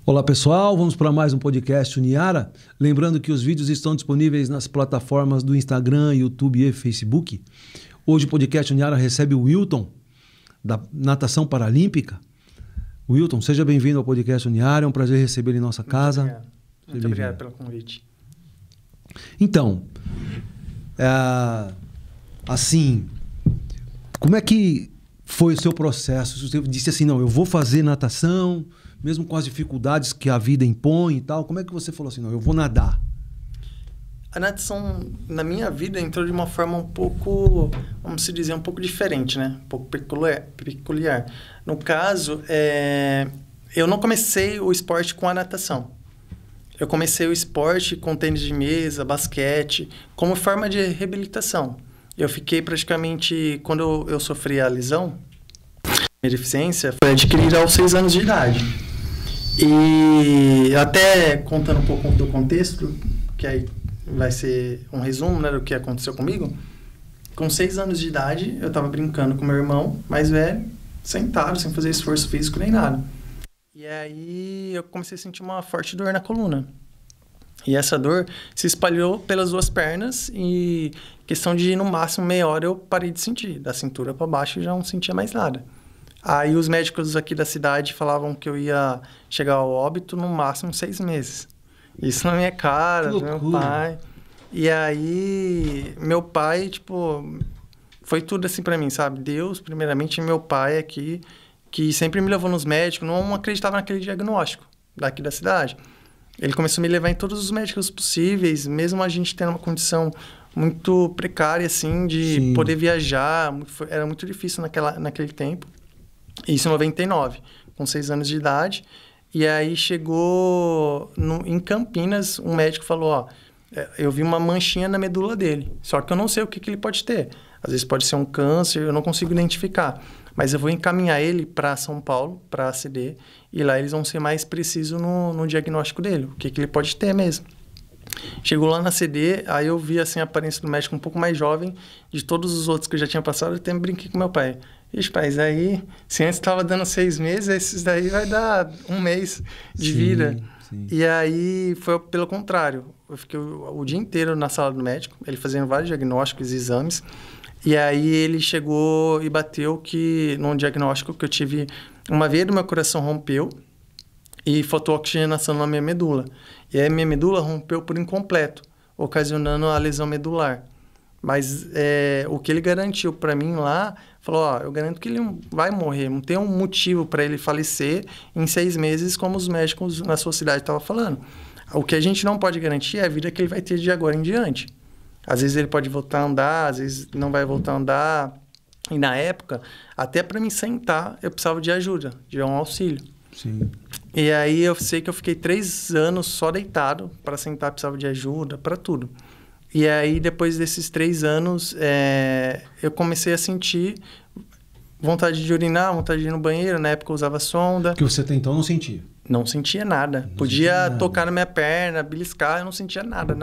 Olá pessoal, vamos para mais um podcast Uniara. Lembrando que os vídeos estão disponíveis nas plataformas do Instagram, YouTube e Facebook. Hoje o podcast Uniara recebe o Wilton, da natação paralímpica. Wilton, seja bem-vindo ao podcast Uniara, é um prazer recebê-lo em nossa casa. Muito obrigado pelo convite. Então, assim, como é que foi o seu processo? Você disse assim, não, eu vou fazer natação, mesmo com as dificuldades que a vida impõe e tal. Como é que você falou assim, não, eu vou nadar? A natação, na minha vida, entrou de uma forma um pouco, vamos se dizer, um pouco diferente, né? Um pouco peculiar. No caso, eu não comecei o esporte com a natação. Eu comecei o esporte com tênis de mesa, basquete, como forma de reabilitação. Eu fiquei praticamente, quando eu sofri a lesão, minha deficiência foi adquirida aos 6 anos de idade. E até contando um pouco do contexto, que aí vai ser um resumo, né, do que aconteceu comigo. Com 6 anos de idade, eu estava brincando com meu irmão mais velho, sentado, sem fazer esforço físico nem nada. E aí eu comecei a sentir uma forte dor na coluna. E essa dor se espalhou pelas 2 pernas e questão de, no máximo, meia hora eu parei de sentir. Da cintura para baixo eu já não sentia mais nada. Aí os médicos aqui da cidade falavam que eu ia chegar ao óbito no máximo 6 meses. Isso na minha cara, do meu pai. E aí, meu pai, tipo, foi tudo assim pra mim, sabe? Deus, primeiramente, meu pai aqui, que sempre me levou nos médicos, não acreditava naquele diagnóstico daqui da cidade. Ele começou a me levar em todos os médicos possíveis, mesmo a gente tendo uma condição muito precária, assim, de poder viajar. Era muito difícil naquele tempo. Isso em 99, com 6 anos de idade. E aí chegou em Campinas, um médico falou, ó, eu vi uma manchinha na medula dele, só que eu não sei o que ele pode ter. Às vezes pode ser um câncer, eu não consigo identificar. Mas eu vou encaminhar ele para São Paulo, para a ACD, e lá eles vão ser mais precisos no diagnóstico dele, o que ele pode ter mesmo. Chegou lá na CD, aí eu vi assim, a aparência do médico um pouco mais jovem, de todos os outros que eu já tinha passado, eu até brinquei com meu pai. Ixi, pai, aí, se antes estava dando 6 meses, esses daí vai dar 1 mês de vida. Sim. E aí foi pelo contrário. Eu fiquei o dia inteiro na sala do médico, ele fazendo vários diagnósticos e exames. E aí ele chegou e bateu que, num diagnóstico que eu tive, uma veia do meu coração rompeu e faltou oxigenação na minha medula. E aí minha medula rompeu por incompleto, ocasionando a lesão medular. Mas o que ele garantiu para mim lá, falou, ó, eu garanto que ele não vai morrer, não tem um motivo para ele falecer em 6 meses, como os médicos na sua cidade estavam falando. O que a gente não pode garantir é a vida que ele vai ter de agora em diante. Às vezes ele pode voltar a andar, às vezes não vai voltar a andar. E na época, até para me sentar, eu precisava de ajuda, de um auxílio. Sim. E aí eu sei que eu fiquei 3 anos só deitado, para sentar precisava de ajuda, para tudo. E aí, depois desses 3 anos, eu comecei a sentir vontade de urinar, vontade de ir no banheiro. Na época eu usava sonda. Que você até então não sentia? Não sentia nada. Podia tocar na minha perna, beliscar, eu não sentia nada.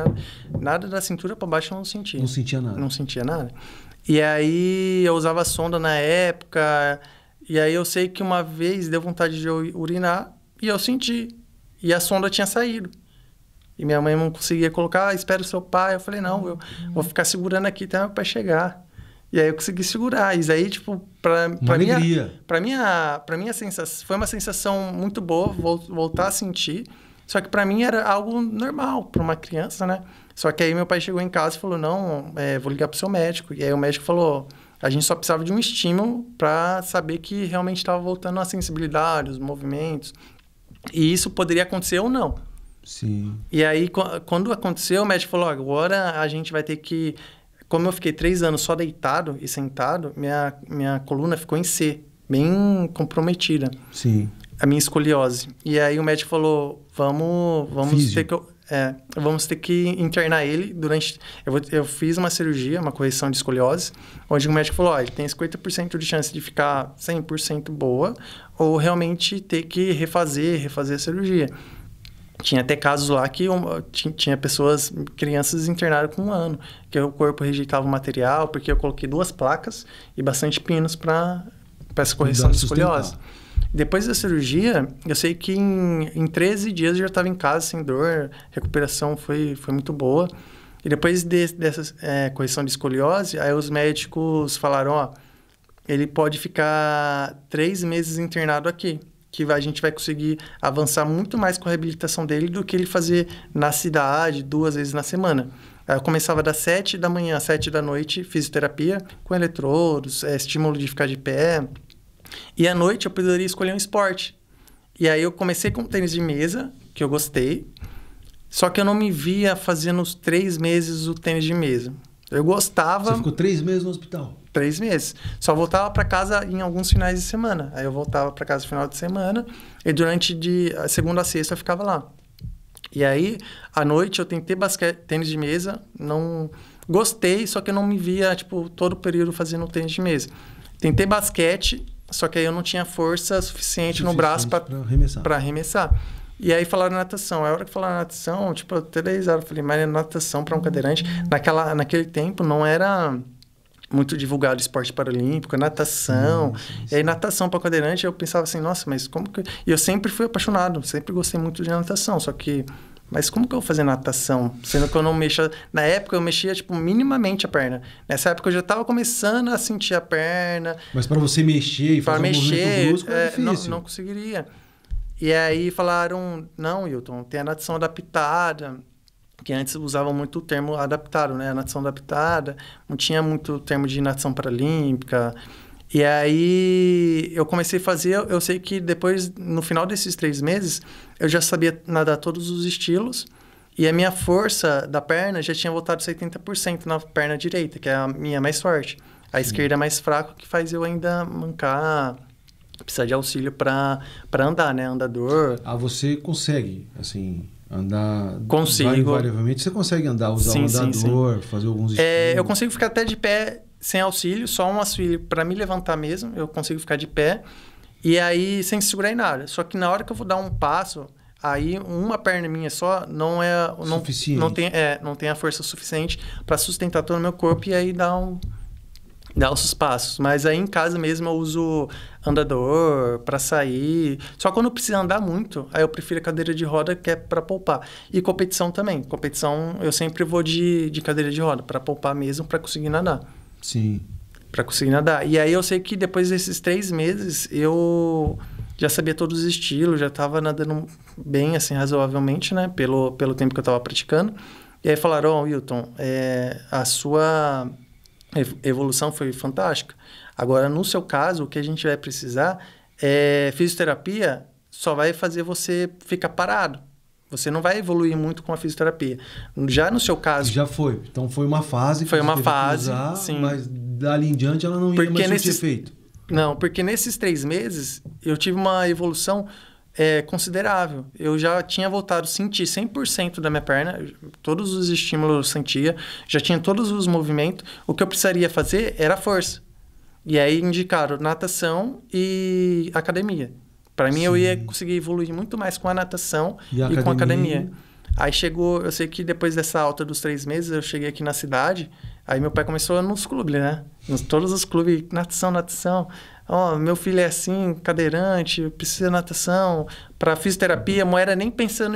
Nada da cintura para baixo eu não sentia. Não sentia nada? Não sentia nada. E aí, eu usava sonda na época. E aí, eu sei que uma vez deu vontade de urinar e eu senti. E a sonda tinha saído. E minha mãe não conseguia colocar, espera o seu pai. Eu falei, não, eu vou ficar segurando aqui até meu pai chegar. E aí eu consegui segurar. Isso aí, tipo, pra minha sensação, foi uma sensação muito boa, voltar a sentir. Só que pra mim era algo normal, pra uma criança, né? Só que aí meu pai chegou em casa e falou, não, vou ligar pro seu médico. E aí o médico falou, a gente só precisava de um estímulo pra saber que realmente estava voltando a sensibilidade, os movimentos. E isso poderia acontecer ou não. Sim. E aí, quando aconteceu, o médico falou, agora a gente vai ter que... Como eu fiquei 3 anos só deitado e sentado, minha coluna ficou em C, bem comprometida. Sim. A minha escoliose. E aí o médico falou, vamos ter que internar ele durante... Eu fiz uma cirurgia, uma correção de escoliose, onde o médico falou, ele tem 50% de chance de ficar 100% boa, ou realmente ter que refazer a cirurgia. Tinha até casos lá que tinha crianças internadas com 1 ano, que o corpo rejeitava o material, porque eu coloquei 2 placas e bastante pinos para essa correção de escoliose. Depois da cirurgia, eu sei que em 13 dias eu já estava em casa sem dor, a recuperação foi muito boa. E depois dessa correção de escoliose, aí os médicos falaram, ó, ele pode ficar 3 meses internado aqui, que a gente vai conseguir avançar muito mais com a reabilitação dele do que ele fazer na cidade 2 vezes na semana. Aí eu começava das 7 da manhã às 7 da noite, fisioterapia, com eletrodos, estímulo de ficar de pé. E à noite eu poderia escolher um esporte. E aí eu comecei com tênis de mesa, que eu gostei, só que eu não me via fazendo os 3 meses o tênis de mesa. Eu gostava... Você ficou 3 meses no hospital? 3 meses. Só voltava para casa em alguns finais de semana. Aí eu voltava para casa no final de semana e durante a segunda a sexta eu ficava lá. E aí, à noite, eu tentei tênis de mesa, não gostei, só que eu não me via, tipo, todo o período fazendo tênis de mesa. Tentei basquete, só que aí eu não tinha força suficiente no braço para arremessar. E aí falaram natação. A hora que falaram natação, tipo, até 10 horas eu falei, mas natação para um cadeirante, naquele tempo não era muito divulgado esporte paralímpico, natação. E aí natação para cadeirante, eu pensava assim, nossa, mas como que... E eu sempre fui apaixonado, sempre gostei muito de natação, só que... Mas como que eu vou fazer natação? Sendo que eu não mexia... Na época eu mexia, tipo, minimamente a perna. Nessa época eu já estava começando a sentir a perna. Mas para você mexer e fazer um movimento brusco é difícil. Não conseguiria. E aí falaram, não, Hilton, tem a natação adaptada, que antes usavam muito o termo adaptado, né? A natação adaptada, não tinha muito termo de natação paralímpica. E aí eu comecei a fazer, eu sei que depois, no final desses 3 meses, eu já sabia nadar todos os estilos e a minha força da perna já tinha voltado 70% na perna direita, que é a minha mais forte. A esquerda é mais fraca, que faz eu ainda mancar, precisar de auxílio para andar, né? Andador. Ah, você consegue, assim... Andar... Consigo. Invariavelmente você consegue andar, usar um andador, fazer alguns estilos. Eu consigo ficar até de pé sem auxílio, só um auxílio para me levantar mesmo. Eu consigo ficar de pé. E aí, sem segurar em nada. Só que na hora que eu vou dar um passo, aí uma perna minha só não é... Suficiente. Não tem a força suficiente para sustentar todo o meu corpo e aí dar os passos. Mas aí em casa mesmo eu uso andador para sair. Só quando precisa andar muito, aí eu prefiro a cadeira de roda, que é para poupar. E competição também. Competição eu sempre vou de cadeira de roda, para poupar mesmo, para conseguir nadar. Sim. Para conseguir nadar. E aí eu sei que depois desses 3 meses, eu já sabia todos os estilos, já estava nadando bem, assim, razoavelmente, né? Pelo tempo que eu estava praticando. E aí falaram, Wilton, a sua... evolução foi fantástica. Agora, no seu caso, o que a gente vai precisar é fisioterapia só vai fazer você ficar parado. Você não vai evoluir muito com a fisioterapia. Já no seu caso... Já foi. Então, foi uma fase que foi uma você fase, usar, sim. Mas dali em diante ela não ia mais surtir efeito. Não, porque nesses 3 meses eu tive uma evolução considerável. Eu já tinha voltado a sentir 100% da minha perna, todos os estímulos eu sentia, já tinha todos os movimentos. O que eu precisaria fazer era força. E aí indicaram natação e academia. Para mim, eu ia conseguir evoluir muito mais com a natação e com a academia. Aí chegou, eu sei que depois dessa alta dos 3 meses, eu cheguei aqui na cidade, aí meu pai começou nos clubes, né? Todos os clubes, natação. Meu filho é assim, cadeirante, precisa de natação. Para fisioterapia, não era nem pensando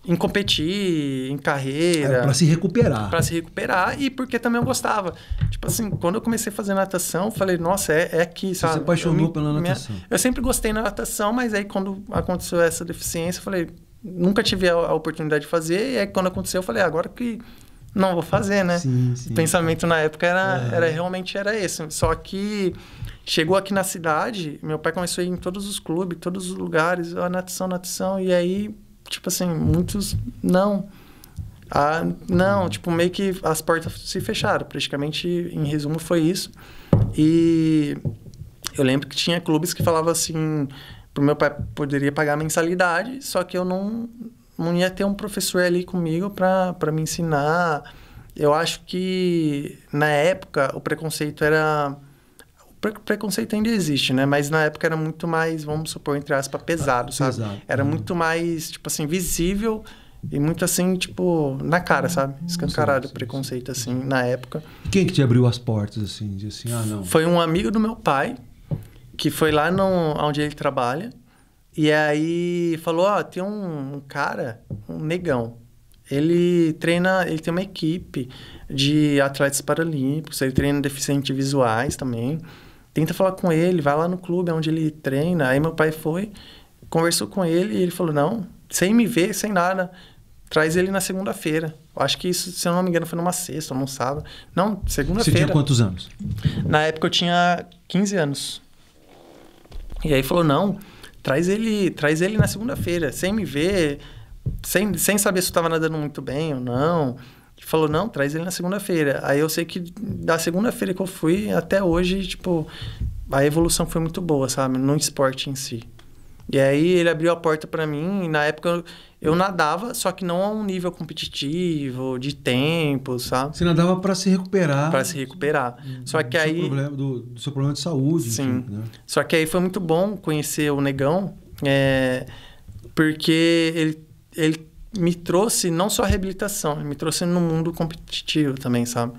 em competir, em carreira. Para se recuperar. Para se recuperar e porque também eu gostava. Tipo assim, quando eu comecei a fazer natação, eu falei, nossa, é aqui, sabe? Você se apaixonou pela natação. Eu sempre gostei da natação, mas aí quando aconteceu essa deficiência, eu falei, nunca tive a oportunidade de fazer. E aí quando aconteceu, eu falei, agora que não vou fazer, né? Sim. O pensamento na época realmente era esse. Só que chegou aqui na cidade, meu pai começou a ir em todos os clubes, todos os lugares, natação, e aí, tipo assim, muitos não. Tipo, meio que as portas se fecharam. Praticamente, em resumo, foi isso. E eu lembro que tinha clubes que falavam assim, pro meu pai poderia pagar mensalidade, só que eu não ia ter um professor ali comigo para me ensinar. Eu acho que, na época, o preconceito era... O preconceito ainda existe, né? Mas na época era muito mais, vamos supor, entre aspas, pesado, sabe? Era muito mais, tipo assim, visível e muito assim, tipo, na cara, sabe? Escancarado o preconceito, assim, na época. Quem que te abriu as portas, assim? De assim, não... Foi um amigo do meu pai que foi lá onde ele trabalha. E aí falou, tem um cara, um negão. Ele treina, ele tem uma equipe de atletas paralímpicos, ele treina deficientes visuais também. Tenta falar com ele, vai lá no clube onde ele treina. Aí meu pai foi, conversou com ele e ele falou, não, sem me ver, sem nada, traz ele na segunda-feira. Eu acho que isso, se eu não me engano, foi numa sexta, num sábado. Não, segunda-feira. Você tinha quantos anos? Na época eu tinha 15 anos. E aí falou, não, traz ele na segunda-feira, sem me ver, sem saber se eu estava nadando muito bem ou não. Ele falou, não, traz ele na segunda-feira. Aí eu sei que da segunda-feira que eu fui até hoje, tipo, a evolução foi muito boa, sabe? No esporte em si. E aí ele abriu a porta para mim, e na época eu nadava, só que não a um nível competitivo, de tempo, sabe? Você nadava para se recuperar. Para se recuperar. Só que aí... Do seu problema de saúde. Sim. Enfim, né? Só que aí foi muito bom conhecer o Negão, porque ele me trouxe não só a reabilitação, ele me trouxe no mundo competitivo também, sabe?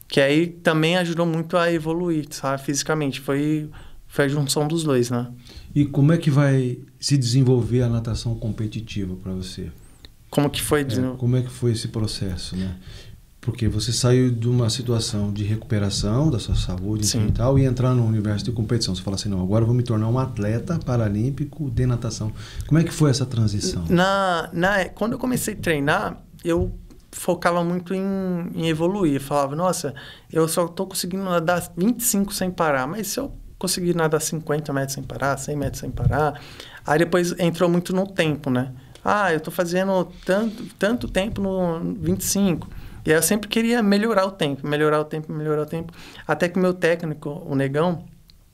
Que aí também ajudou muito a evoluir, sabe? Fisicamente. Foi a junção dos dois, né? E como é que vai se desenvolver a natação competitiva para você? Como que foi? Como é que foi esse processo, né? Porque você saiu de uma situação de recuperação da sua saúde e tal, e entrar no universo de competição. Você fala assim, não, agora eu vou me tornar um atleta paralímpico de natação. Como é que foi essa transição? Quando eu comecei a treinar, eu focava muito em evoluir. Eu falava, nossa, eu só estou conseguindo nadar 25 sem parar, mas se eu conseguir nadar 50 metros sem parar, 100 metros sem parar... Aí depois entrou muito no tempo, né? Eu tô fazendo tanto tempo no 25. E aí eu sempre queria melhorar o tempo. Até que o meu técnico, o Negão,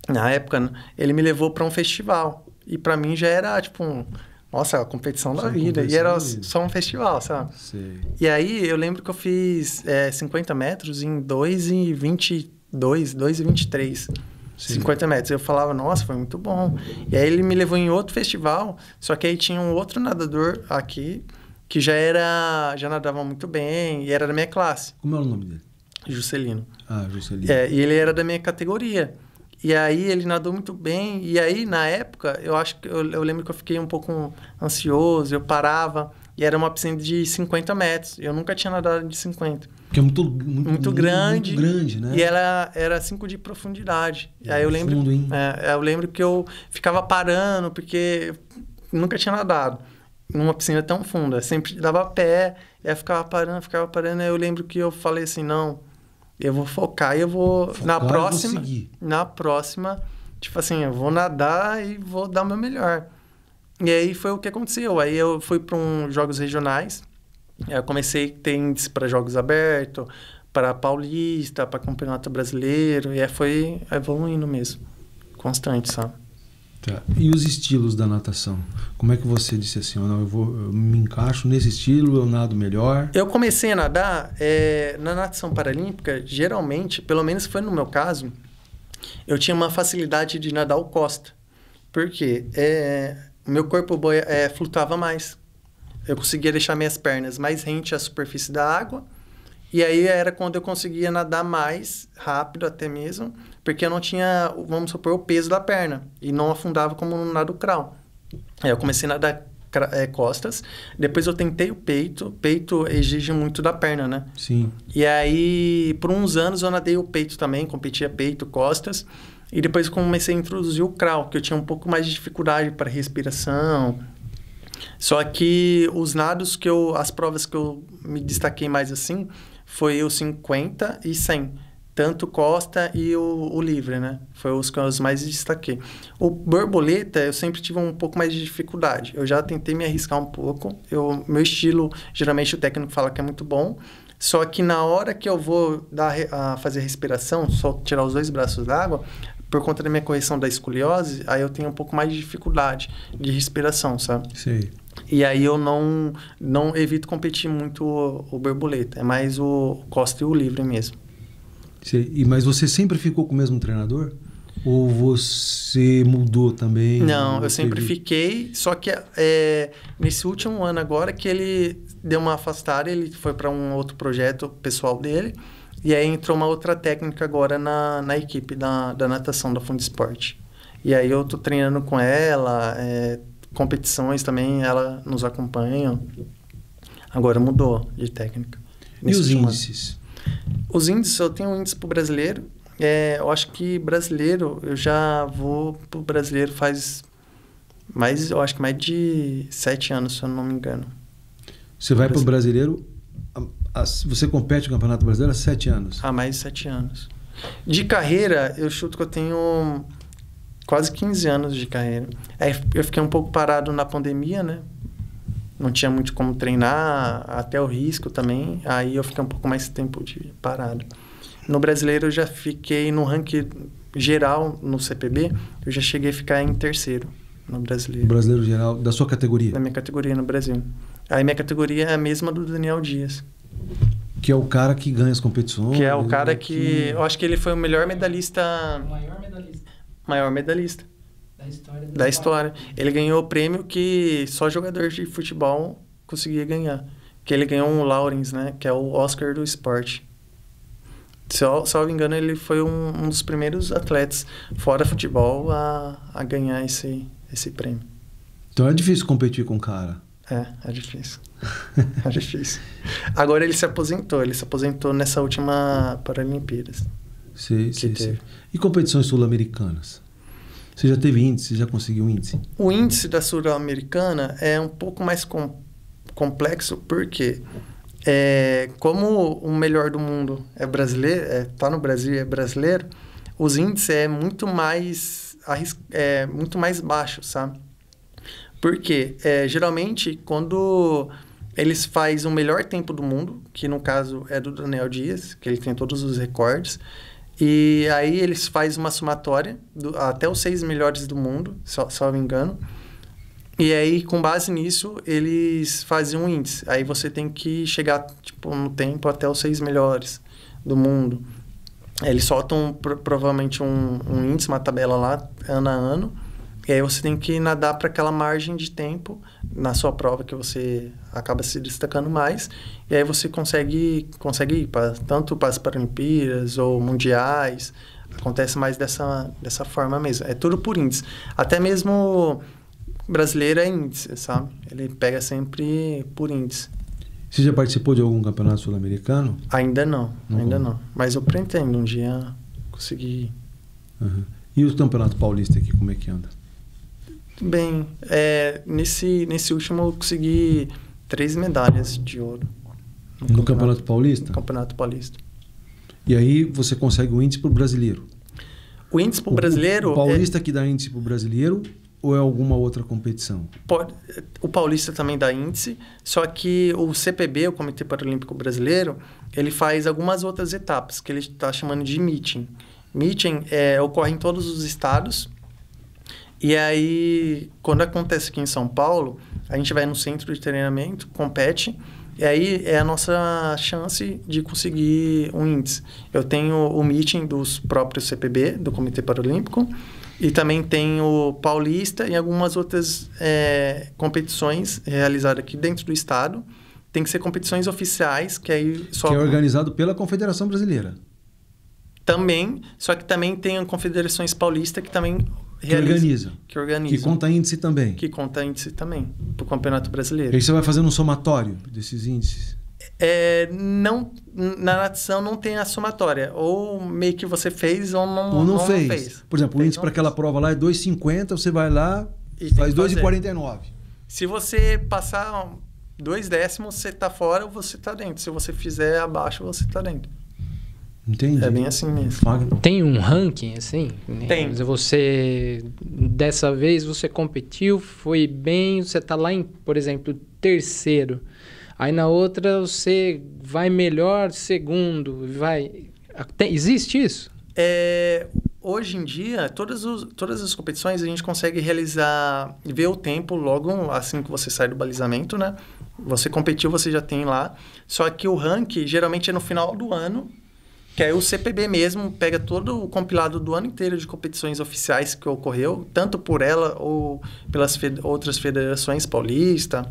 na época, ele me levou para um festival. E para mim já era, tipo, nossa, a competição da vida. E era só um festival, sabe? Sei. E aí eu lembro que eu fiz 50 metros em 2,22, 2,23. 50 metros. Eu falava, nossa, foi muito bom. E aí ele me levou em outro festival, só que aí tinha um outro nadador aqui, que já nadava muito bem, e era da minha classe. Como é o nome dele? Juscelino. Juscelino. E ele era da minha categoria. E aí ele nadou muito bem, e aí na época, eu lembro que eu fiquei um pouco ansioso, eu parava, e era uma piscina de 50 metros. Eu nunca tinha nadado de 50. Porque é muito grande. Muito grande, né? E ela era 5 de profundidade. Aí eu lembro, fundo, hein? Eu lembro que eu ficava parando, porque nunca tinha nadado numa piscina tão funda. Sempre dava pé, e aí ficava parando. Aí eu lembro que eu falei assim, não, eu vou focar e eu vou... Na próxima, tipo assim, eu vou nadar e vou dar o meu melhor. E aí foi o que aconteceu. Aí eu fui para Jogos Regionais. Eu comecei a ter índice para Jogos Abertos, para Paulista, para Campeonato Brasileiro. E aí foi evoluindo mesmo. Constante, sabe? Tá. E os estilos da natação? Como é que você disse assim, não, eu me encaixo nesse estilo, eu nado melhor? Eu comecei a nadar na natação paralímpica, geralmente, pelo menos foi no meu caso, eu tinha uma facilidade de nadar o costa. Por quê? O meu corpo flutuava mais. Eu conseguia deixar minhas pernas mais rente à superfície da água. E aí era quando eu conseguia nadar mais rápido até mesmo, porque eu não tinha, vamos supor, o peso da perna. E não afundava como no nado crawl. Aí eu comecei a nadar costas. Depois eu tentei o peito. Peito exige muito da perna, né? Sim. E aí, por uns anos, eu nadei o peito também. Competia peito, costas. E depois eu comecei a introduzir o crawl, que eu tinha um pouco mais de dificuldade para respiração. Só que os nados as provas que eu me destaquei mais assim, foi o 50 e 100. Tanto costa e o livre, né? Foi os que eu mais destaquei. O borboleta, eu sempre tive um pouco mais de dificuldade. Eu já tentei me arriscar um pouco. Meu estilo, geralmente o técnico fala que é muito bom. Só que na hora que eu vou fazer a respiração, só tirar os 2 braços d'água, por conta da minha correção da escoliose, aí eu tenho um pouco mais de dificuldade de respiração, sabe? Sei. E aí eu não evito competir muito o borboleta. É mais o costa e o livre mesmo. Sei. Mas você sempre ficou com o mesmo treinador? Ou você mudou também? Não, eu sempre fiquei. Só que nesse último ano agora que ele deu uma afastada, ele foi para um outro projeto pessoal dele. E aí entrou uma outra técnica agora na equipe da natação da Fundesporte. E aí eu tô treinando com ela, competições também, ela nos acompanha. Agora mudou de técnica. E os índices? Os índices, eu tenho um índice pro brasileiro. Eu acho que brasileiro, eu já vou pro brasileiro faz eu acho que mais de 7 anos, se eu não me engano. Você vai pro brasileiro, você compete no Campeonato Brasileiro há 7 anos? Há mais de 7 anos. De carreira, eu chuto que eu tenho quase 15 anos de carreira. Eu fiquei um pouco parado na pandemia, né? Não tinha muito como treinar, até o risco também. Aí eu fiquei um pouco mais tempo parado. No brasileiro eu já fiquei no ranking geral no CPB, eu já cheguei a ficar em terceiro no brasileiro. O brasileiro geral, da sua categoria? Da minha categoria no Brasil. Aí minha categoria é a mesma do Daniel Dias. Que é o cara que ganha as competições. Que é o cara que... Eu acho que ele foi o melhor medalhista... Maior medalhista. Da história. Ele ganhou o prêmio que só jogador de futebol conseguia ganhar. Que ele ganhou um Lawrence, né? Que é o Oscar do esporte. Se eu não me engano, ele foi um dos primeiros atletas fora futebol a ganhar esse prêmio. Então é difícil competir com o cara. É difícil. É difícil. Agora ele se aposentou nessa última Paralimpíadas. Sim. E competições sul-americanas? Você já teve índice? Você já conseguiu índice? O índice da Sul-Americana é um pouco mais complexo, porque como o melhor do mundo é brasileiro, tá no Brasil e é brasileiro, os índices é muito mais baixo, sabe? Porque geralmente quando eles fazem o melhor tempo do mundo, que no caso é do Daniel Dias, que ele tem todos os recordes, e aí eles fazem uma somatória até os 6 melhores do mundo, se eu não me engano. E aí, com base nisso, eles fazem um índice. Aí você tem que chegar no tempo até os 6 melhores do mundo. Eles soltam provavelmente um índice, uma tabela lá, ano a ano. E aí você tem que nadar para aquela margem de tempo na sua prova que você acaba se destacando mais. E aí você consegue ir tanto para as Paralimpíadas ou Mundiais. Acontece mais dessa forma mesmo. É tudo por índice. Até mesmo brasileiro é índice, sabe? Ele pega sempre por índice. Você já participou de algum campeonato sul-americano? Ainda não. Mas eu pretendo um dia conseguir. Uhum. E o campeonato paulista aqui, como é que anda? Bem, nesse último eu consegui 3 medalhas de ouro. No Campeonato Paulista? No Campeonato Paulista. E aí você consegue o índice para o brasileiro? O índice para o brasileiro... O paulista que dá índice para o brasileiro ou é alguma outra competição? O paulista também dá índice, só que o CPB, o Comitê Paralímpico Brasileiro, ele faz algumas outras etapas, que ele está chamando de meeting. Meeting ocorre em todos os estados. E aí, quando acontece aqui em São Paulo, a gente vai no centro de treinamento, compete, e aí é a nossa chance de conseguir um índice. Eu tenho o meeting dos próprios CPB, do Comitê Paralímpico, e também tenho o Paulista e algumas outras competições realizadas aqui dentro do estado. Tem que ser competições oficiais, que aí só... Que é organizado pela Confederação Brasileira. Também, só que também tem confederações paulistas que também... Que organiza. Que conta índice também. Que conta índice também, para o Campeonato Brasileiro. E aí você vai fazendo um somatório desses índices? Não, na natação não tem a somatória. Ou meio que você fez ou não fez. Por exemplo, o índice para aquela prova lá é 2,50, você vai lá e faz 2,49. Se você passar 2 décimos, você está fora ou você está dentro. Se você fizer abaixo, você está dentro. Entendi. É bem assim mesmo. Tem um ranking, assim? Tem. Dessa vez você competiu, foi bem, você está lá em, por exemplo, terceiro. Aí na outra você vai melhor, segundo, vai... Existe isso? Hoje em dia, todas as competições a gente consegue ver o tempo logo assim que você sai do balizamento, né? Você competiu, você já tem lá. Só que o ranking geralmente é no final do ano, que aí o CPB mesmo pega todo o compilado do ano inteiro de competições oficiais que ocorreu, tanto por ela ou pelas outras federações paulistas.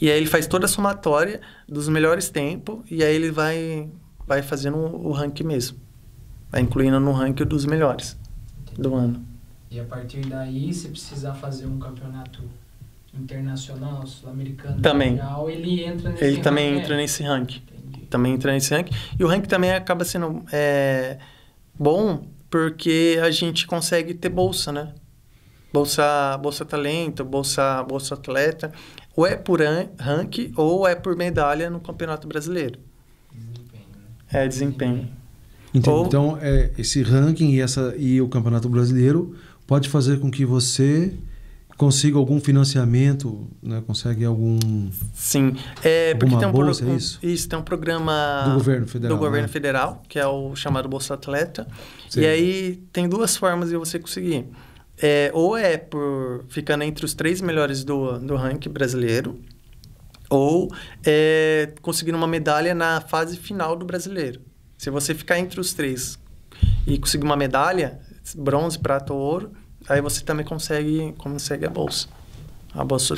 E aí ele faz toda a somatória dos melhores tempos e aí ele vai fazendo o ranking mesmo. Vai incluindo no ranking dos melhores do ano. E a partir daí, se precisar fazer um campeonato internacional, sul-americano, Também. mundial, ele entra nesse Ele ranking. também entra nesse ranking. Também entra nesse ranking. E o ranking também acaba sendo bom porque a gente consegue ter bolsa, né? Bolsa talento, bolsa atleta. Ou é por ranking ou é por medalha no Campeonato Brasileiro. Desempenho, né? Desempenho. Então, esse ranking e o Campeonato Brasileiro pode fazer com que você consiga algum financiamento, né? Consegue algum... Sim. Porque tem bolsa, é isso? Isso, tem um programa... Do governo federal. Do governo federal, que é o chamado Bolsa Atleta. Sim. E aí, tem duas formas de você conseguir. Ou é por ficando entre os 3 melhores do ranking brasileiro, ou conseguindo uma medalha na fase final do brasileiro. Se você ficar entre os 3 e conseguir uma medalha, bronze, prata ou ouro, aí você também consegue a bolsa. A bolsa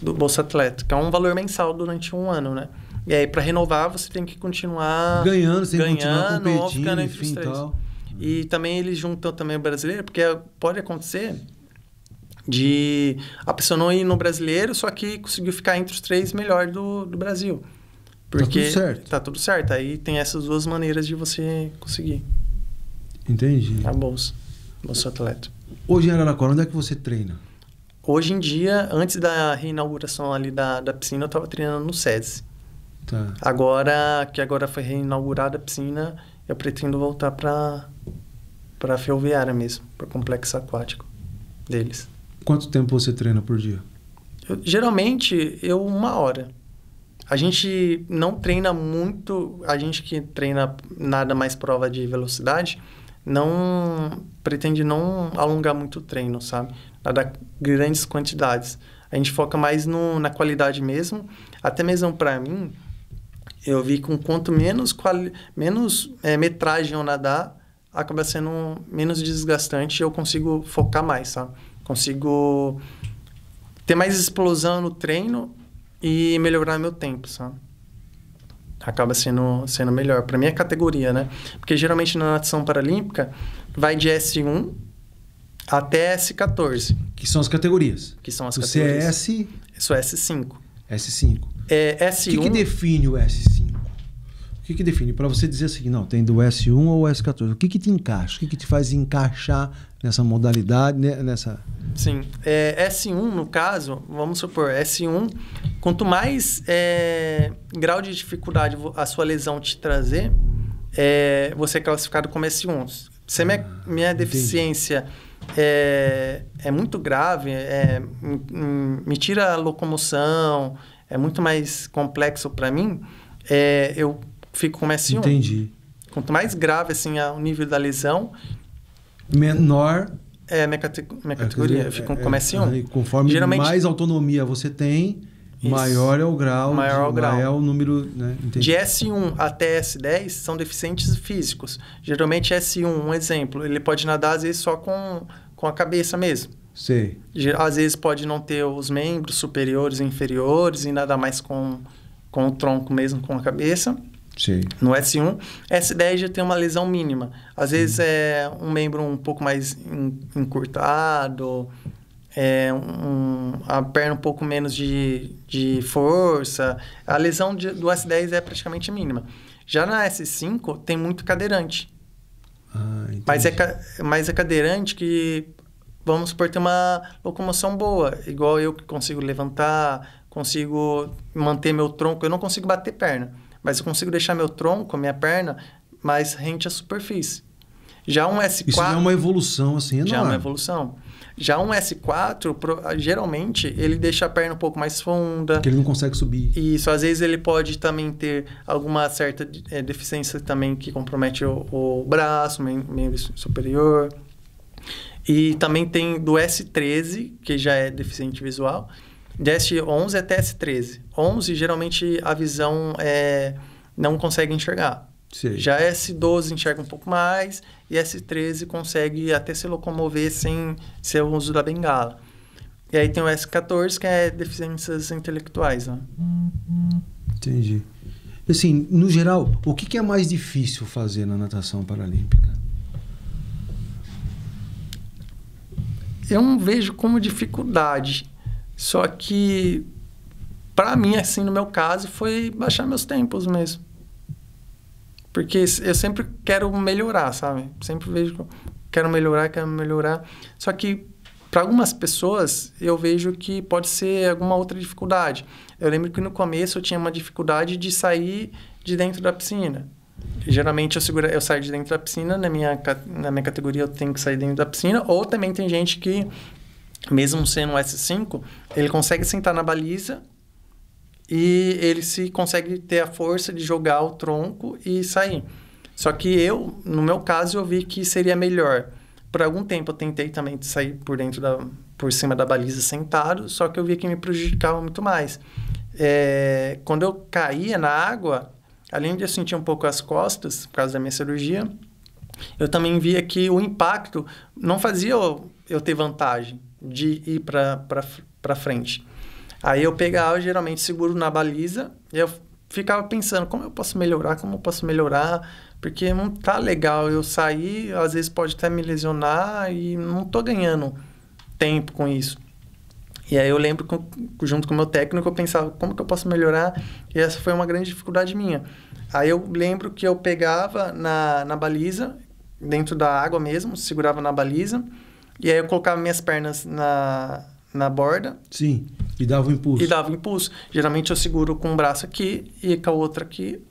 do Bolsa Atleta, que é um valor mensal durante um ano, né? E aí, para renovar, você tem que continuar ganhando, continuar ou competindo, ficando entre enfim, os 3. tal. E também eles juntam também o brasileiro, porque pode acontecer de a pessoa não ir no brasileiro, só que conseguiu ficar entre os 3 melhores do Brasil. Porque tá tudo certo. Tá tudo certo. Aí tem essas duas maneiras de você conseguir. Entendi. A bolsa atleta. Hoje em Araraquara, onde é que você treina? Hoje em dia, antes da reinauguração ali da piscina, eu estava treinando no SESI. Tá. Agora foi reinaugurada a piscina, eu pretendo voltar para a Ferroviária mesmo, para o complexo aquático deles. Quanto tempo você treina por dia? Geralmente, 1 hora. A gente não treina muito, a gente que treina nada mais prova de velocidade, pretende não alongar muito o treino, sabe? Nada grandes quantidades. A gente foca mais na qualidade mesmo. Até mesmo para mim, eu vi que quanto menos metragem eu nadar, acaba sendo menos desgastante e eu consigo focar mais, sabe? Consigo ter mais explosão no treino e melhorar meu tempo, sabe? Acaba sendo melhor. Para minha categoria, né? Porque geralmente na natação paralímpica vai de S1 até S14. Que são as categorias. Que são as Você categorias. é Sou S5. S5. S1... O que define o S5? O que define? Para você dizer assim, não, tem do S1 ou S14. O que te encaixa? O que te faz encaixar nessa modalidade, nessa... Sim. S1, no caso, vamos supor, S1, quanto mais grau de dificuldade a sua lesão te trazer, você é classificado como S1. Se minha deficiência é muito grave, me tira a locomoção, é muito mais complexo para mim, eu fico como S1. Entendi. Quanto mais grave assim, o nível da lesão... Menor... minha categoria. Eu fico como S1. Conforme geralmente, mais autonomia você tem, maior é o grau. Maior é o número... Né? De S1 até S10 são deficientes físicos. Geralmente S1, um exemplo, ele pode nadar às vezes só com a cabeça mesmo. Sei. Às vezes pode não ter os membros superiores e inferiores e nadar mais com o tronco mesmo, com a cabeça. Sei. No S1, S10 já tem uma lesão mínima. Às vezes é um membro um pouco mais encurtado, a perna um pouco menos de força. A lesão do S10 é praticamente mínima. Já na S5 tem muito cadeirante. Mas é cadeirante que, vamos supor, tem uma locomoção boa. Igual eu que consigo levantar, consigo manter meu tronco. Eu não consigo bater perna. Mas eu consigo deixar meu tronco, minha perna, mais rente à superfície. Já um S4... Isso já é uma evolução, assim, enorme. Já é uma evolução. Já um S4, geralmente, ele deixa a perna um pouco mais funda. Porque ele não consegue subir. Isso, às vezes ele pode também ter alguma certa deficiência também que compromete o braço, o membro superior. E também tem do S13, que já é deficiente visual, de S11 até S13. 11, geralmente, a visão não consegue enxergar. Sei. Já S12 enxerga um pouco mais e S13 consegue até se locomover sem ser o uso da bengala. E aí tem o S14, que é deficiências intelectuais. Né? Entendi. Assim, no geral, o que é mais difícil fazer na natação paralímpica? eu não vejo como dificuldade. Só que, para mim, assim, no meu caso, foi baixar meus tempos mesmo. Porque eu sempre quero melhorar, sabe? Sempre vejo, quero melhorar. Só que, para algumas pessoas, eu vejo que pode ser alguma outra dificuldade. Eu lembro que no começo eu tinha uma dificuldade de sair de dentro da piscina. Geralmente eu saio de dentro da piscina, na minha categoria eu tenho que sair dentro da piscina, ou também tem gente que, mesmo sendo um S5, ele consegue sentar na baliza e ele consegue ter a força de jogar o tronco e sair. Só que no meu caso, eu vi que seria melhor. Por algum tempo eu tentei também sair por cima da baliza sentado, só que eu vi que me prejudicava muito mais. Quando eu caía na água, além de eu sentir um pouco as costas, por causa da minha cirurgia, eu também via que o impacto não fazia eu ter vantagem de ir para frente. Aí eu pegava, geralmente seguro na baliza, e eu ficava pensando, como eu posso melhorar, porque não tá legal eu sair, às vezes pode até me lesionar e não tô ganhando tempo com isso. E aí eu lembro, junto com o meu técnico, eu pensava, como que eu posso melhorar? E essa foi uma grande dificuldade minha. Aí eu lembro que eu pegava na baliza, dentro da água mesmo, segurava na baliza, e aí eu colocava minhas pernas na borda. Sim, e dava o impulso. Geralmente eu seguro com um braço aqui e com a outra aqui.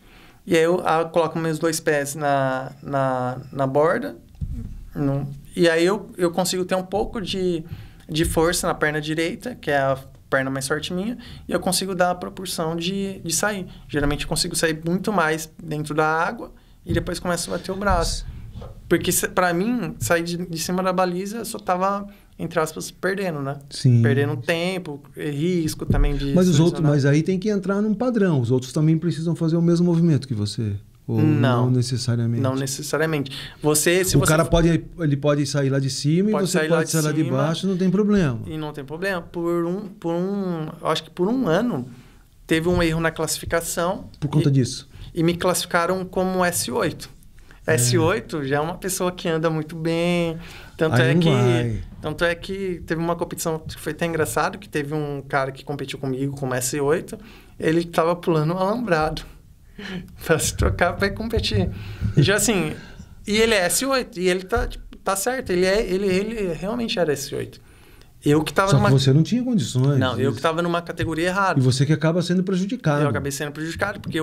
E aí eu coloco meus 2 pés na borda. E aí eu consigo ter um pouco de força na perna direita, que é a perna mais forte minha, e eu consigo dar a proporção de sair. Geralmente eu consigo sair muito mais dentro da água e depois começo a bater o braço. Porque para mim, sair de cima da baliza, eu só tava, entre aspas, perdendo, né? Sim. Perdendo tempo, risco também de... Mas aí tem que entrar num padrão. Os outros também precisam fazer o mesmo movimento que você. Ou não necessariamente? Não necessariamente. Cara pode sair lá de cima e você pode sair lá de baixo, não tem problema. E não tem problema. Acho que por um ano, teve um erro na classificação. Por conta disso? E me classificaram como S8. S8 já é uma pessoa que anda muito bem. Tanto é que teve uma competição que foi até engraçado, que teve um cara que competiu comigo como S8, ele estava pulando um alambrado para se trocar para competir. E já assim, e ele é S8, e ele tá certo, ele realmente era S8. Eu que tava Só que você não tinha condições. Não, eu que estava numa categoria errada. E você que acaba sendo prejudicado. Eu acabei sendo prejudicado, porque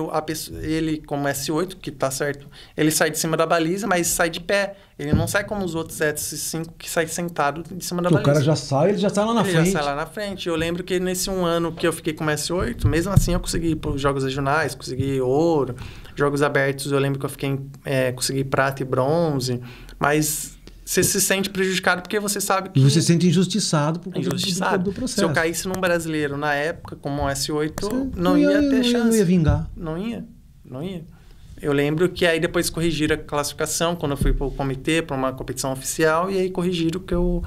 ele, como S8, que tá certo, ele sai de cima da baliza, mas sai de pé. Ele não sai como os outros S5 que sai sentado de cima da baliza. O cara já sai lá na frente. Ele já sai lá na frente. Eu lembro que nesse um ano que eu fiquei como S8, mesmo assim eu consegui ir para os jogos regionais, consegui ouro, jogos abertos, eu lembro que eu fiquei consegui prata e bronze, mas... Você se sente prejudicado porque você sabe que... E você se sente injustiçado por conta do processo. Se eu caísse num brasileiro na época, como um S8, não ia ter chance. Não ia vingar. Não ia. Eu lembro que aí depois corrigiram a classificação, quando eu fui para o comitê, para uma competição oficial, e aí corrigiram que eu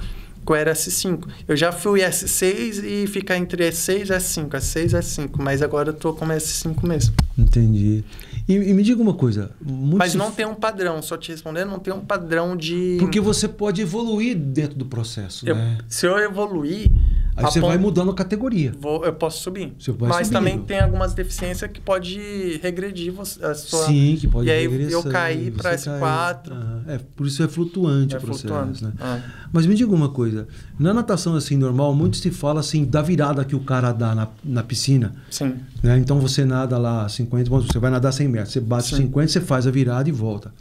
era S5. Eu já fui S6 e fica entre S6 e S5, S6 e S5, mas agora eu tô como S5 mesmo. Entendi. E me diga uma coisa... Mas não tem um padrão, só te respondendo, não tem um padrão de... Porque você pode evoluir dentro do processo, né? Se eu evoluir... Aí você vai mudando a categoria. Eu posso subir. Mas também tem algumas deficiências que pode regredir a sua... Sim, que pode regredir. E aí eu caí para S4. Por isso é flutuante o processo, né? Mas me diga uma coisa. Na natação assim normal, muito se fala assim da virada que o cara dá na piscina. Sim. Né? Então você nada lá 50, você vai nadar 100 metros. Você bate 50, você faz a virada e volta.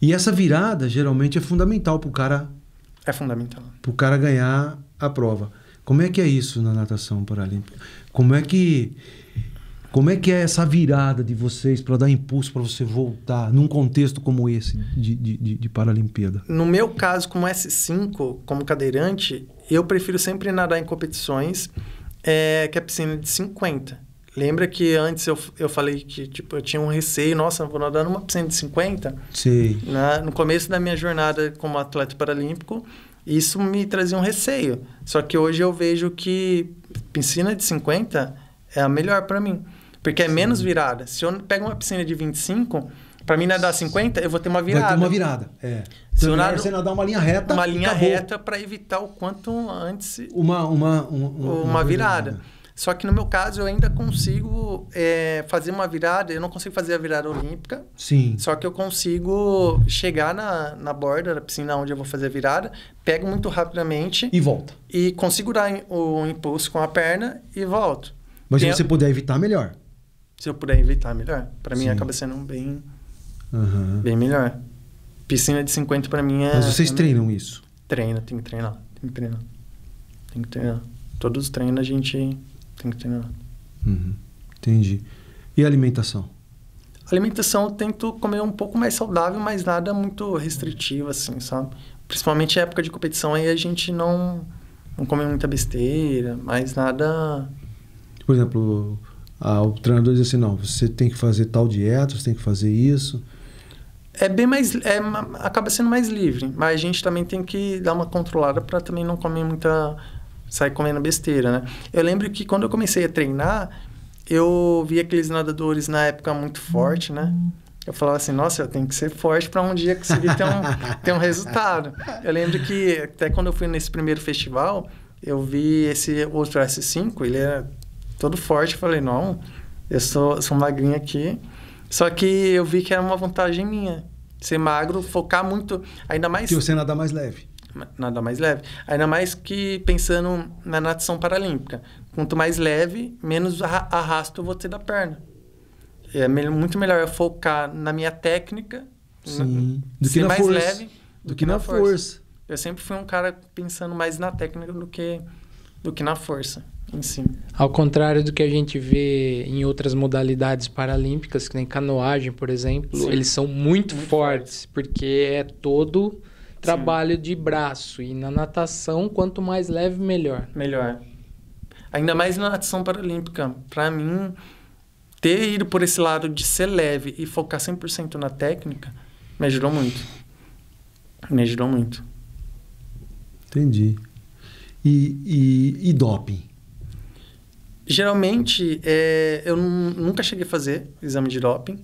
E essa virada geralmente é fundamental para o cara... É fundamental. Para o cara ganhar a prova. Como é que é isso na natação paralímpica? Como é que é essa virada de vocês para dar impulso para você voltar num contexto como esse de Paralimpíada? No meu caso, como S5, como cadeirante, eu prefiro sempre nadar em competições que a piscina é de 50. Lembra que antes eu falei que eu tinha um receio, nossa, eu vou nadar numa piscina de 50? Sim. No começo da minha jornada como atleta paralímpico, isso me trazia um receio. Só que hoje eu vejo que piscina de 50 é a melhor para mim. Porque é menos virada. Se eu pego uma piscina de 25, Para mim nadar 50, eu vou ter uma virada. Vai ter uma virada, Se Então eu é melhor nado você nadar uma linha reta. uma linha acabou. reta para evitar o quanto antes Uma virada. Só que no meu caso eu ainda consigo fazer uma virada. Eu não consigo fazer a virada olímpica. Sim. Só que eu consigo chegar na borda da piscina onde eu vou fazer a virada, pego muito rapidamente E volta. e consigo dar o impulso com a perna e volto. Mas se você puder evitar, melhor. Se eu puder evitar, melhor. Para mim Sim. acaba sendo bem Uhum. melhor. Piscina de 50 para mim é... Mas vocês treinam isso? Treina, tem que treinar. Todos os treinos a gente tem que treinar. Uhum. Entendi. E a alimentação? Alimentação eu tento comer um pouco mais saudável, mas nada muito restritivo, assim, sabe? Principalmente em época de competição, aí a gente não come muita besteira, mas nada... Por exemplo, o treinador diz assim, não, você tem que fazer tal dieta, você tem que fazer isso. É bem mais... acaba sendo mais livre, mas a gente também tem que dar uma controlada para também não comer muita... sair comendo besteira, né? Eu lembro que quando eu comecei a treinar, eu vi aqueles nadadores na época muito forte, né? Eu falava assim, nossa, eu tenho que ser forte para um dia conseguir ter um resultado. Eu lembro que até quando eu fui nesse primeiro festival, eu vi esse outro S5, ele era todo forte. Eu falei, não, eu sou magrinho aqui. Só que eu vi que era uma vantagem minha. Ser magro, focar muito, ainda mais... Que você nada mais leve. Nada mais leve. Ainda mais que pensando na natação paralímpica. Quanto mais leve, menos arrasto eu vou ter da perna. É muito melhor eu focar na minha técnica, Sim. Do que ser na mais força. leve Do que na força. Eu sempre fui um cara pensando mais na técnica do que na força em si. Ao contrário do que a gente vê em outras modalidades paralímpicas, que nem canoagem, por exemplo, Sim. eles são muito fortes, porque é todo trabalho de braço. E na natação, quanto mais leve, melhor. Melhor. Ainda mais na natação paralímpica. Para mim, ter ido por esse lado de ser leve e focar 100% na técnica, me ajudou muito. Me ajudou muito. Entendi. E doping? Geralmente, eu nunca cheguei a fazer exame de doping.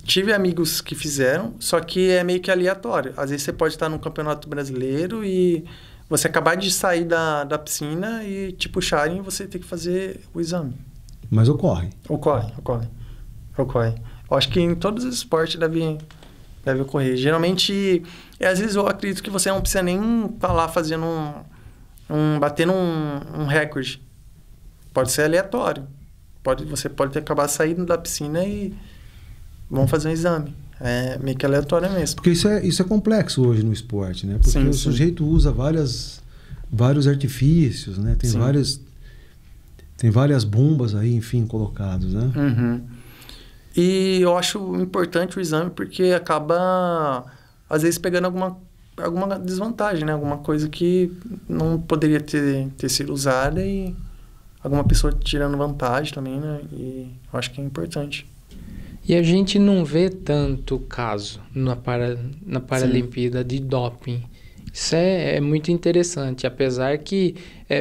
Tive amigos que fizeram, só que é meio que aleatório. Às vezes você pode estar num campeonato brasileiro e você acabar de sair da piscina e te puxarem e você tem que fazer o exame. Mas ocorre. Ocorre. Eu acho que em todos os esportes deve ocorrer. Às vezes eu acredito que você não precisa nem estar lá fazendo batendo um recorde. Pode ser aleatório. Você pode acabar saindo da piscina e vão fazer um exame. É meio que aleatório mesmo. Porque isso é complexo hoje no esporte, né? Porque Sim, o sim. sujeito usa vários artifícios, né? Tem várias bombas aí, enfim, colocadas, né? Uhum. E eu acho importante o exame porque acaba, às vezes, pegando alguma desvantagem, né? Alguma coisa que não poderia ter sido usada e alguma pessoa tirando vantagem também, né? E eu acho que é importante. E a gente não vê tanto caso na Paralimpíada de doping. Isso é muito interessante, apesar que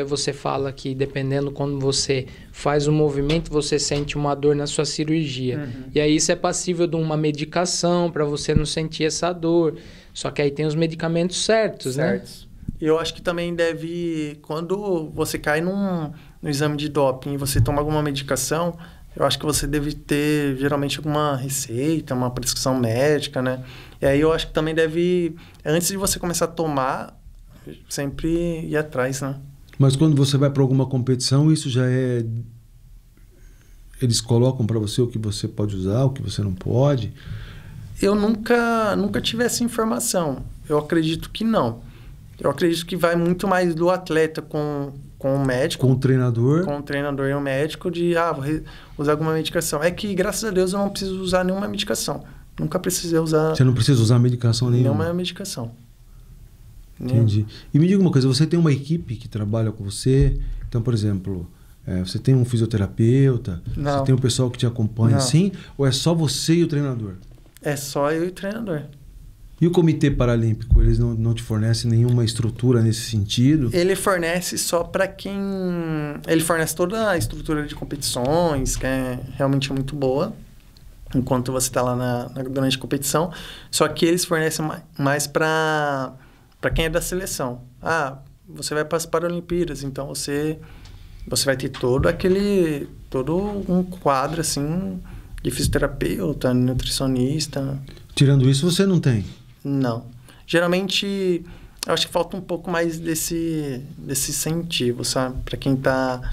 você fala que dependendo quando você faz um movimento, você sente uma dor na sua cirurgia. Uhum. E aí isso é passível de uma medicação para você não sentir essa dor. Só que aí tem os medicamentos certos, né? E eu acho que também quando você cai no exame de doping e você toma alguma medicação, eu acho que você deve ter, geralmente, alguma receita, uma prescrição médica, né? E aí eu acho que também antes de você começar a tomar, sempre ir atrás, né? Mas quando você vai para alguma competição, isso já é... Eles colocam para você o que você pode usar, o que você não pode? Eu nunca tive essa informação. Eu acredito que não. Eu acredito que vai muito mais do atleta com o médico. Com o treinador? Com o treinador e o médico vou usar alguma medicação. É que, graças a Deus, eu não preciso usar nenhuma medicação. Nunca precisei usar... Você não precisa usar medicação nenhuma? Nenhuma medicação. Entendi. E me diga uma coisa, você tem uma equipe que trabalha com você? Então, por exemplo, você tem um fisioterapeuta? Não. Você tem um pessoal que te acompanha assim? Ou é só você e o treinador? É só eu e o treinador. E o Comitê Paralímpico, eles não te fornecem nenhuma estrutura nesse sentido? Ele fornece só para quem... Ele fornece toda a estrutura de competições, que é realmente muito boa. enquanto você está lá durante a competição. Só que eles fornecem mais para quem é da seleção. Ah, você vai para as Paralimpíadas, então você vai ter todo um quadro, assim, de fisioterapeuta, nutricionista. Tirando isso, você não tem? Não. Geralmente, eu acho que falta um pouco mais desse incentivo, sabe? Para quem está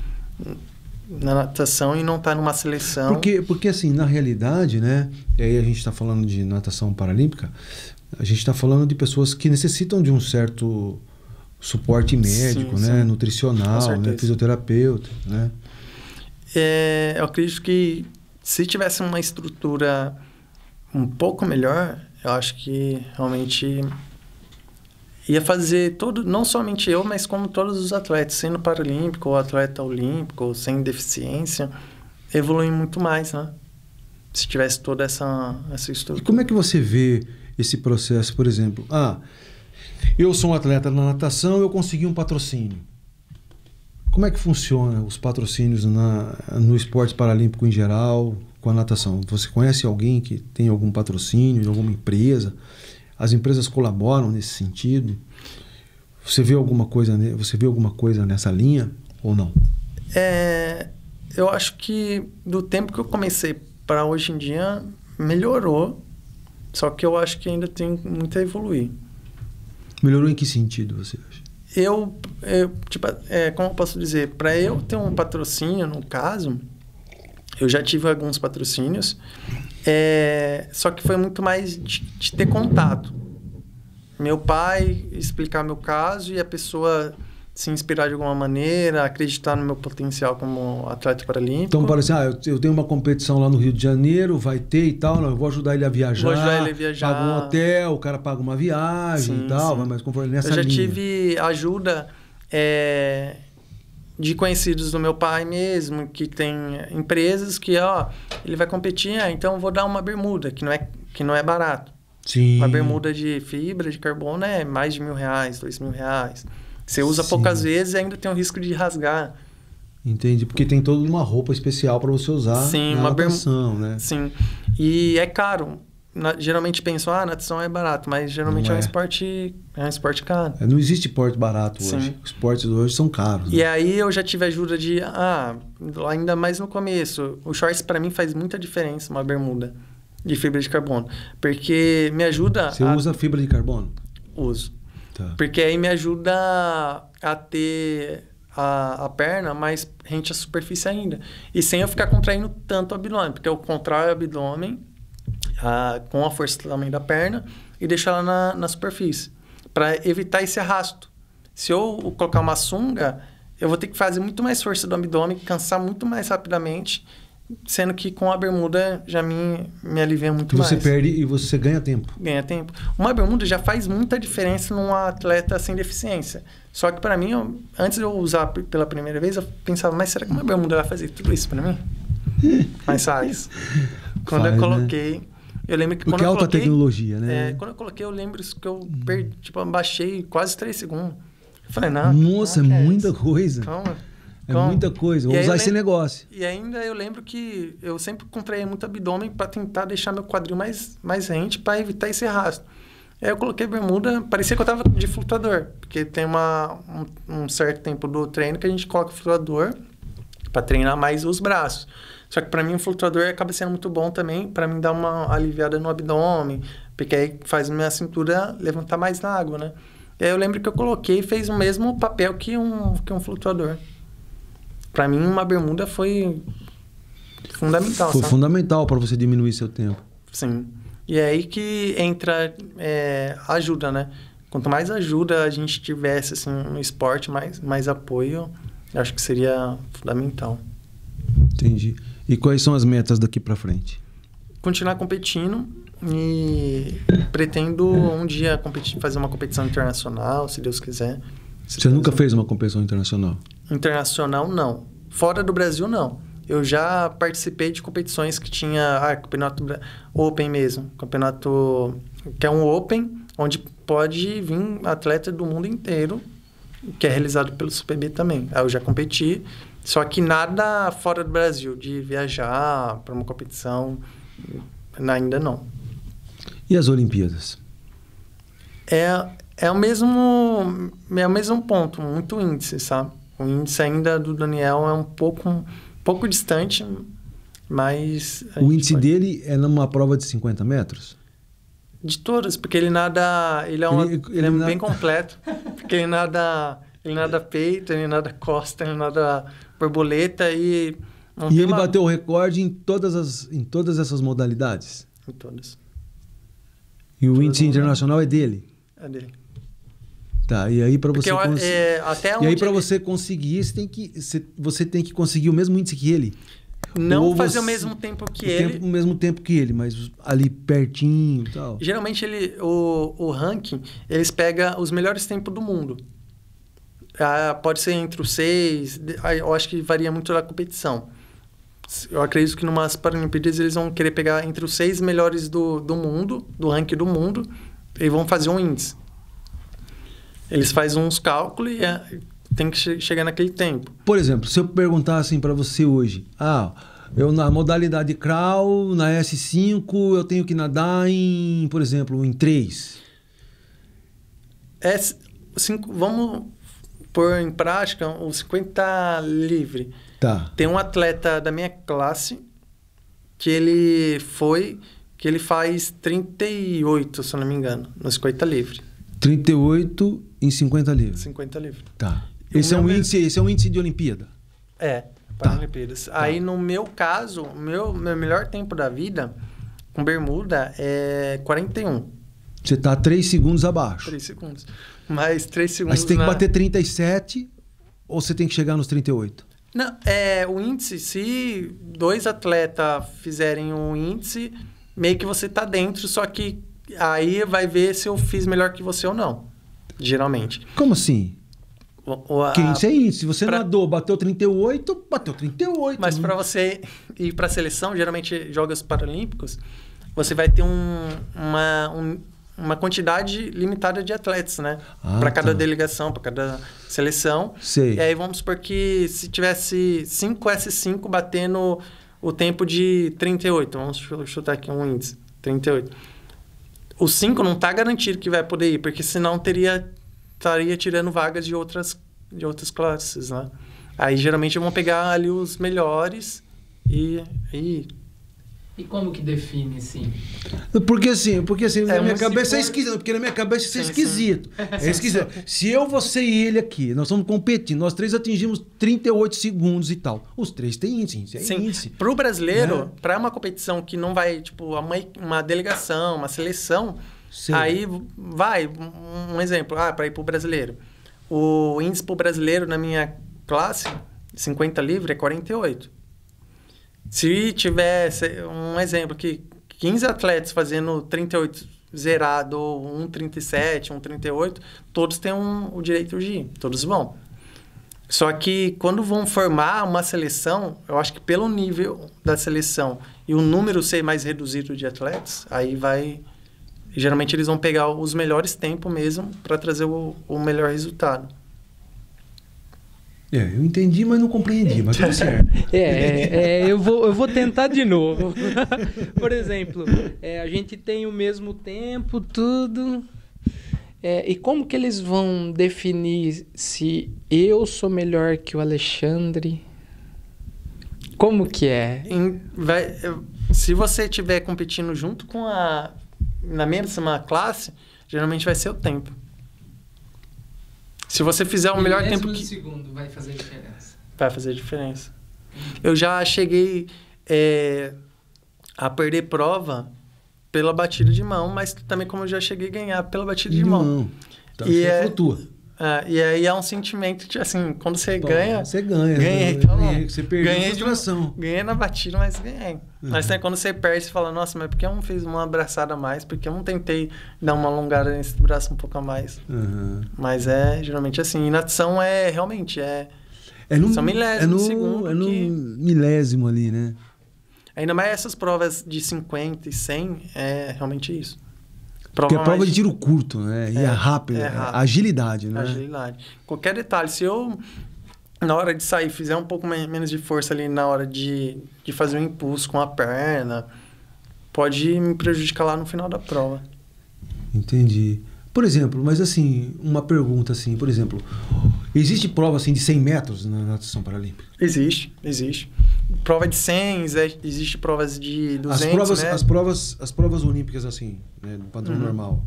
na natação e não está numa seleção. Porque, assim, na realidade, né? E aí a gente está falando de natação paralímpica, a gente está falando de pessoas que necessitam de um certo suporte médico, sim, né? Sim. Nutricional, né? Fisioterapeuta, né? Eu acredito que se tivesse uma estrutura um pouco melhor, eu acho que realmente ia fazer não somente eu, mas como todos os atletas, sendo paralímpico ou atleta olímpico, ou sem deficiência, evoluem muito mais, né? Se tivesse toda essa estrutura. E como é que você vê esse processo, por exemplo? Eu sou um atleta na natação, eu consegui um patrocínio. Como é que funciona os patrocínios no esporte paralímpico em geral, com a natação? Você conhece alguém que tem algum patrocínio de alguma empresa? As empresas colaboram nesse sentido? Você vê alguma coisa nessa linha ou não? Eu acho que do tempo que eu comecei para hoje em dia melhorou, só que eu acho que ainda tem muito a evoluir. Melhorou em que sentido, você acha? Como eu posso dizer, para eu ter um patrocínio, no caso, eu já tive alguns patrocínios, só que foi muito mais de ter contato. Meu pai explicar meu caso e a pessoa se inspirar de alguma maneira, acreditar no meu potencial como atleta paralímpico. Então, parece, eu tenho uma competição lá no Rio de Janeiro, vai ter e tal, eu vou ajudar ele a viajar. Vou ajudar ele a viajar. Paga um hotel, o cara paga uma viagem, sim, e tal, sim. Mas conforme nessa linha. Eu já tive ajuda de conhecidos do meu pai mesmo, que tem empresas que, ele vai competir, então vou dar uma bermuda, que não é barato. Sim. Uma bermuda de fibra de carbono é mais de R$1.000, R$2.000. Você usa, sim, poucas vezes e ainda tem o risco de rasgar. Entendi, porque tem toda uma roupa especial para você usar, sim, na natação, né? Sim, e é caro. Geralmente pensam, natação é barato, mas geralmente é um esporte caro. Não existe esporte barato hoje. Sim. Os esportes hoje são caros. Né? E aí eu já tive ajuda de, ainda mais no começo, o shorts para mim faz muita diferença, uma bermuda de fibra de carbono, porque me ajuda... Você usa fibra de carbono? Uso. Tá. Porque aí me ajuda a ter a perna mais rente à superfície ainda. E sem eu ficar contraindo tanto o abdômen, porque eu contraio o abdômen com a força também da perna e deixo ela na superfície, para evitar esse arrasto. Se eu colocar uma sunga, eu vou ter que fazer muito mais força do abdômen, cansar muito mais rapidamente, sendo que com a bermuda já me alivia muito mais. Você perde e você ganha tempo. Ganha tempo. Uma bermuda já faz muita diferença num atleta sem deficiência. Só que para mim, antes de eu usar pela primeira vez, eu pensava, mas será que uma bermuda vai fazer tudo isso para mim? Mas faz. Quando eu coloquei... Né? Eu lembro que porque quando eu coloquei... alta tecnologia, né? Quando eu coloquei, eu lembro que eu perdi, baixei quase 3 segundos. Eu falei, não... Nossa, é muita coisa. Calma. É muita coisa. Vou usar esse negócio. E ainda eu lembro que eu sempre contraí muito abdômen para tentar deixar meu quadril mais rente para evitar esse arrasto. Aí eu coloquei bermuda, parecia que eu tava de flutuador, porque tem um certo tempo do treino que a gente coloca flutuador para treinar mais os braços. Só que para mim o flutuador acaba sendo muito bom também para mim dar uma aliviada no abdômen, porque aí faz minha cintura levantar mais na água, né? E aí eu lembro que eu coloquei e fez o mesmo papel que um flutuador. Para mim, uma bermuda foi fundamental. Foi fundamental para você diminuir seu tempo. Sim. E é aí que entra ajuda, né? Quanto mais ajuda a gente tivesse assim, no esporte, mais apoio, eu acho que seria fundamental. Entendi. E quais são as metas daqui para frente? Continuar competindo e pretendo um dia fazer uma competição internacional, se Deus quiser. Você nunca fez uma competição internacional? Internacional, não. Fora do Brasil, não. Eu já participei de competições que tinha... campeonato Open mesmo. Campeonato... que é um Open, onde pode vir atleta do mundo inteiro, que é realizado pelo SUPB também. Aí eu já competi, só que nada fora do Brasil, de viajar para uma competição Ainda não. E as Olimpíadas? É o mesmo ponto, muito índice, sabe? O índice ainda do Daniel é um pouco distante, mas... O índice dele é numa prova de 50 metros? De todas, porque ele nada... Ele é bem completo. Porque ele nada peito, ele nada costa, ele nada borboleta e... E ele bateu o recorde em todas essas modalidades? Em todas. E o índice internacional é dele? É dele. Tá, e aí para você você conseguir, você tem que conseguir o mesmo índice que ele. Não fazer o mesmo tempo que ele. O mesmo tempo que ele, mas ali pertinho e tal. Geralmente o ranking, eles pegam os melhores tempos do mundo. Pode ser entre os 6, eu acho que varia muito da competição. Eu acredito que numas Paralimpíadas eles vão querer pegar entre os 6 melhores do mundo, do ranking do mundo, e vão fazer um índice. Eles fazem uns cálculos e tem que chegar naquele tempo. Por exemplo, se eu perguntar assim para você hoje, eu na modalidade crawl, na S5, eu tenho que nadar em, por exemplo, em 3. Vamos pôr em prática o 50 livre. Tá. Tem um atleta da minha classe que ele faz 38, se eu não me engano, no 50 livre. 38 em 50 livre. 50 livre. Tá. Esse é um índice de Olimpíada. Paralimpíadas. Tá. Aí, no meu caso, meu melhor tempo da vida com bermuda é 41. Você tá 3 segundos abaixo. 3 segundos. Mas 3 segundos... Mas você tem que bater 37 ou você tem que chegar nos 38? Não, o índice, se 2 atletas fizerem um índice, meio que você tá dentro, só que aí vai ver se eu fiz melhor que você ou não, geralmente. Como assim? Que índice é índice. Se você nadou, bateu 38, bateu 38. Mas para você ir para a seleção, geralmente Jogos Paralímpicos, você vai ter uma quantidade limitada de atletas, né? Para cada delegação, para cada seleção. Sei. E aí vamos supor que se tivesse 5 S5 batendo o tempo de 38, vamos chutar aqui um índice, 38. O 5 não está garantido que vai poder ir, porque senão estaria tirando vagas de outras classes, né? Aí geralmente vão pegar ali os melhores e como que define, sim? Porque assim, na minha cabeça é esquisito. Porque na minha cabeça isso é esquisito. É esquisito. Se eu, você e ele aqui, nós estamos competindo, nós 3 atingimos 38 segundos e tal. Os 3 têm índice. Índice. Pro brasileiro, para uma competição que não vai, tipo, uma delegação, uma seleção, sim, aí vai, um exemplo, para ir pro brasileiro. O índice pro brasileiro na minha classe, 50 livre, é 48. Se tivesse um exemplo que 15 atletas fazendo 38 zerado, ou 1,37, 1,38, todos têm o direito de ir, todos vão. Só que quando vão formar uma seleção, eu acho que pelo nível da seleção e o número ser mais reduzido de atletas, aí vai... Geralmente eles vão pegar os melhores tempos mesmo para trazer o melhor resultado. Eu entendi, mas não compreendi, mas tudo certo. Eu vou tentar de novo. Por exemplo, a gente tem o mesmo tempo, tudo. E como que eles vão definir se eu sou melhor que o Alexandre? Como que é? Se você estiver competindo junto com na mesma classe, geralmente vai ser o tempo. Se você fizer o melhor tempo que... segundo vai fazer diferença. Vai fazer diferença. Eu já cheguei a perder prova pela batida de mão, mas também como eu já cheguei a ganhar pela batida de mão. Então você flutua. E aí é um sentimento que, assim, quando você ganha... Você ganha. Ganhei, então, você perdeu a frustração. Ganhei na batida, mas ganhei. Mas quando você perde, você fala, nossa, mas por que eu não fiz uma abraçada a mais? Por que eu não tentei dar uma alongada nesse braço um pouco a mais? Mas geralmente assim. E natação realmente são milésimos de segundo. É no milésimo ali, né? Ainda mais essas provas de 50 e 100, é realmente isso. Porque é prova de tiro curto, né? E é rápido. Agilidade, né? Agilidade. Qualquer detalhe, se eu, na hora de sair, fizer um pouco menos de força ali na hora de fazer um impulso com a perna, pode me prejudicar lá no final da prova. Entendi. Por exemplo, mas assim, uma pergunta assim, por exemplo, existe prova assim de 100 metros na natação paralímpica? Existe. Prova de 100, existe provas de 200, né? As provas olímpicas assim, né, do padrão normal.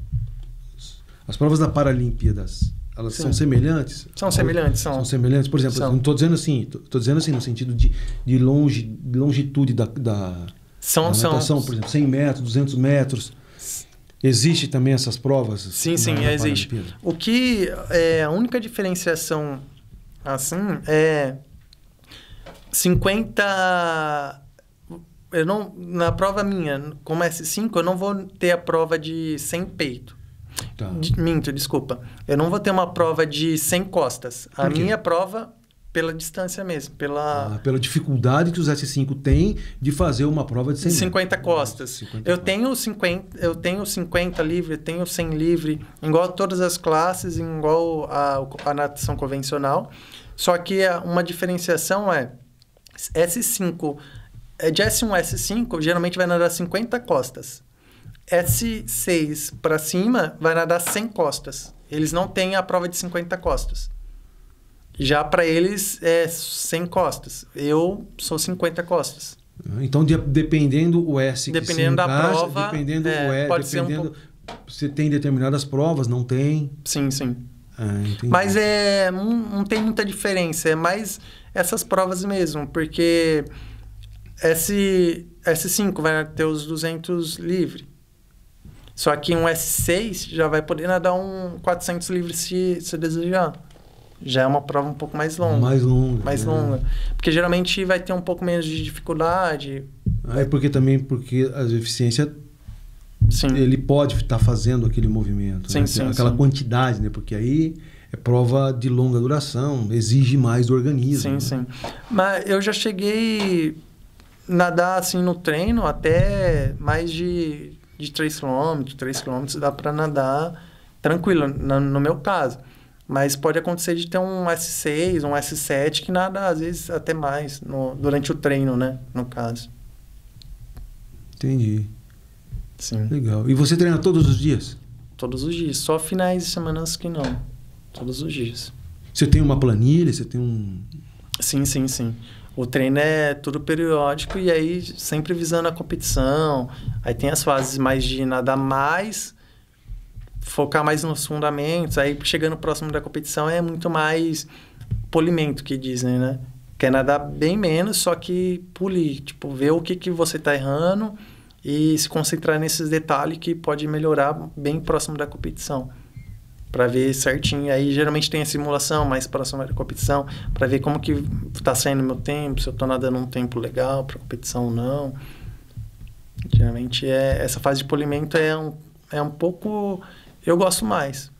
As provas da Paralimpíadas, elas são semelhantes? São semelhantes, são. São semelhantes, por exemplo, não estou dizendo assim, no sentido de longitude da natação, por exemplo, 100 metros, 200 metros. Existe também essas provas? Sim, existe. O que a única diferenciação assim é 50. Na prova minha, como S5, eu não vou ter a prova de 100 peito. Tá. Desculpa. Eu não vou ter uma prova de 100 costas. A minha prova pela distância mesmo. Pela dificuldade que os S5 têm de fazer uma prova de 100 50 costas. Eu tenho 50 livre, tenho 100 livre, igual a todas as classes, igual a natação convencional. Só que uma diferenciação é S5. De S1 a S5, geralmente vai nadar 50 costas. S6 para cima vai nadar 100 costas. Eles não têm a prova de 50 costas. Já para eles é 100 costas. Eu sou 50 costas. Então, dependendo o S que dependendo da encaixa, prova, dependendo o E, pode ser um pouco... Você tem determinadas provas, não tem? Sim. Mas não tem muita diferença. É mais essas provas mesmo, porque S5 vai ter os 200 livre. Só que um S6 já vai poder nadar um 400 livre se desejar. Já é uma prova um pouco mais longa. Mais longa. Porque geralmente vai ter um pouco menos de dificuldade. Porque a deficiência... Sim. Ele pode estar fazendo aquele movimento. Sim, né? Aquela quantidade, né? Porque aí é prova de longa duração, exige mais do organismo. Sim. Mas eu já cheguei a nadar assim no treino até mais de 3 km. 3 km dá para nadar tranquilo, no meu caso. Mas pode acontecer de ter um S6, um S7 que nada, às vezes, até mais durante o treino, né? No caso. Entendi. Sim. Legal. E você treina todos os dias? Todos os dias. Só finais de semana que não. Todos os dias. Você tem uma planilha? Você tem um... Sim. O treino é tudo periódico e aí sempre visando a competição. Aí tem as fases mais de nadar mais... focar mais nos fundamentos, aí chegando próximo da competição é muito mais polimento que dizem, né? Quer nadar bem menos, só que polir, tipo, ver o que você tá errando e se concentrar nesses detalhes que pode melhorar bem próximo da competição, para ver certinho. Aí geralmente tem a simulação mais próxima da competição, para ver como que tá saindo o meu tempo, se eu tô nadando um tempo legal para competição ou não. Geralmente essa fase de polimento é um pouco... Eu gosto mais.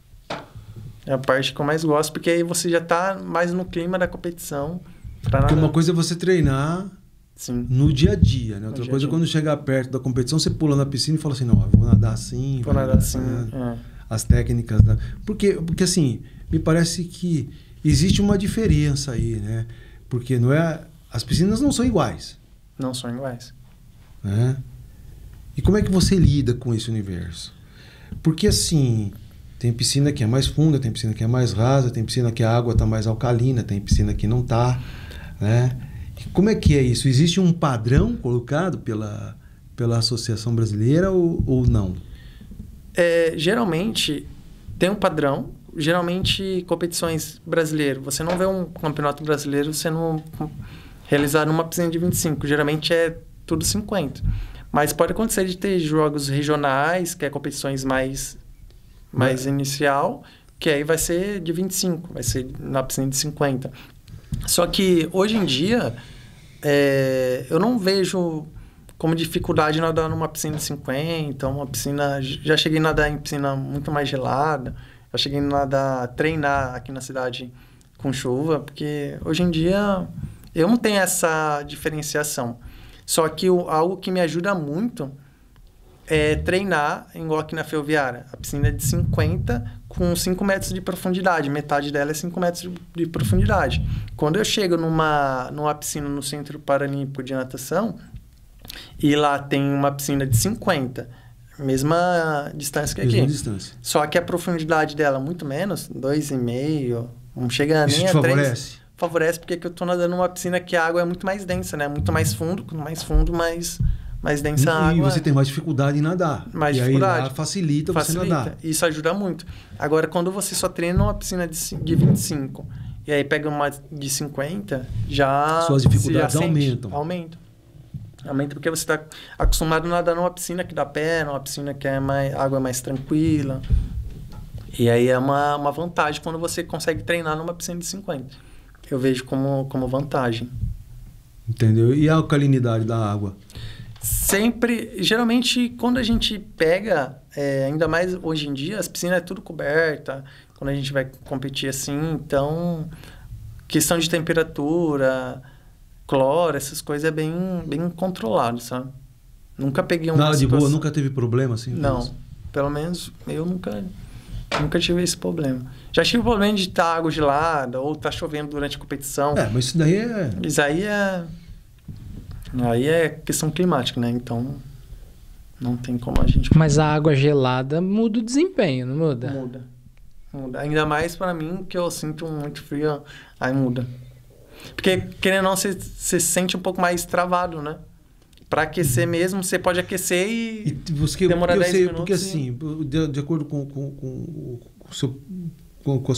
É a parte que eu mais gosto, porque aí você já está mais no clima da competição. Porque uma coisa é você treinar no dia a dia, né? Outra coisa é quando chegar perto da competição, você pula na piscina e fala assim, não, eu vou nadar assim. Vou nadar assim. As técnicas. Porque assim, me parece que existe uma diferença aí, né? Porque as piscinas não são iguais. Não são iguais. Né? E como é que você lida com esse universo? Porque assim, tem piscina que é mais funda, tem piscina que é mais rasa, tem piscina que a água está mais alcalina, tem piscina que não está, né? E como é que é isso? Existe um padrão colocado pela Associação Brasileira ou não? Geralmente tem um padrão. Geralmente competições brasileiras, você não vê um campeonato brasileiro sendo realizado numa piscina de 25. Geralmente é tudo 50. Mas pode acontecer de ter jogos regionais, que é competições mais inicial, que aí vai ser de 25, vai ser na piscina de 50. Só que, hoje em dia, eu não vejo como dificuldade nadar numa piscina de 50, uma piscina... Já cheguei a nadar em piscina muito mais gelada, já cheguei a treinar aqui na cidade com chuva, porque hoje em dia eu não tenho essa diferenciação. Só que algo que me ajuda muito é treinar, igual aqui na Ferroviária. A piscina é de 50 com 5 metros de profundidade. Metade dela é 5 metros de profundidade. Quando eu chego numa piscina no Centro Paralímpico de Natação, E lá tem uma piscina de 50, mesma distância que aqui. Mesma distância. Só que a profundidade dela é muito menos, 2,5, não chega Isso nem te a 3. favorece? Favorece porque eu tô nadando numa piscina que a água é muito mais densa, né? Muito mais fundo, mais densa a água. E você tem mais dificuldade em nadar. Mais e dificuldade. aí lá facilita você nadar. Isso ajuda muito. Agora, quando você só treina numa piscina de 25 e aí pega uma de 50, já... Suas dificuldades já aumentam. Aumenta porque você está acostumado a nadar numa piscina que dá pé, numa piscina que a água é mais tranquila. E aí é uma vantagem quando você consegue treinar numa piscina de 50. Eu vejo como vantagem. Entendeu? E a alcalinidade da água? Sempre, geralmente, quando a gente pega, ainda mais hoje em dia, as piscinas é tudo coberta, quando a gente vai competir assim, então, questão de temperatura, cloro, essas coisas é bem controlado, sabe? Nunca peguei uma Nada de situação... boa, nunca teve problema assim? Não, pelo menos eu nunca tive esse problema. Já tive o problema de estar água gelada ou estar chovendo durante a competição. Mas isso daí é... Isso aí é questão climática, né? Então, não tem como a gente... Mas a água gelada muda o desempenho, não muda? Muda. Ainda mais para mim, que eu sinto muito frio, aí muda. Porque, querendo ou não, você se sente um pouco mais travado, né? Para aquecer mesmo, você pode aquecer e demorar 10 minutos. Porque assim, de acordo com as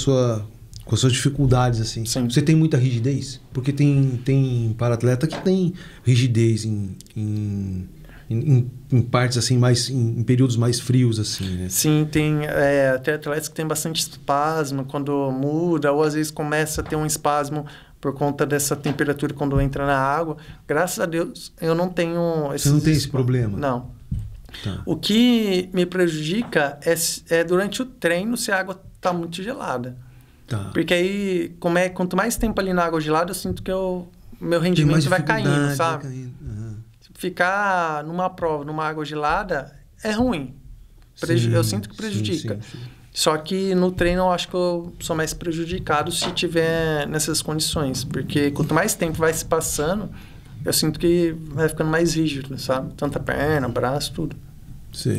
suas dificuldades, assim, Sim. você tem muita rigidez? Porque tem para-atleta que tem rigidez em partes assim, em períodos mais frios, assim, né? Sim, tem até atletas que tem bastante espasmo quando muda, ou às vezes começa a ter um espasmo por conta dessa temperatura quando entra na água. Graças a Deus, eu não tenho... Você não tem esse problema? Não. Tá. O que me prejudica é durante o treino se a água está muito gelada. Tá. Porque aí, quanto mais tempo ali na água gelada, eu sinto que meu rendimento vai caindo, sabe? Uhum. Ficar numa prova, numa água gelada, é ruim. Eu sinto que prejudica. Sim. Só que no treino eu acho que eu sou mais prejudicado se tiver nessas condições. Porque quanto mais tempo vai se passando, eu sinto que vai ficando mais rígido, sabe? Tanto a perna, braço, tudo.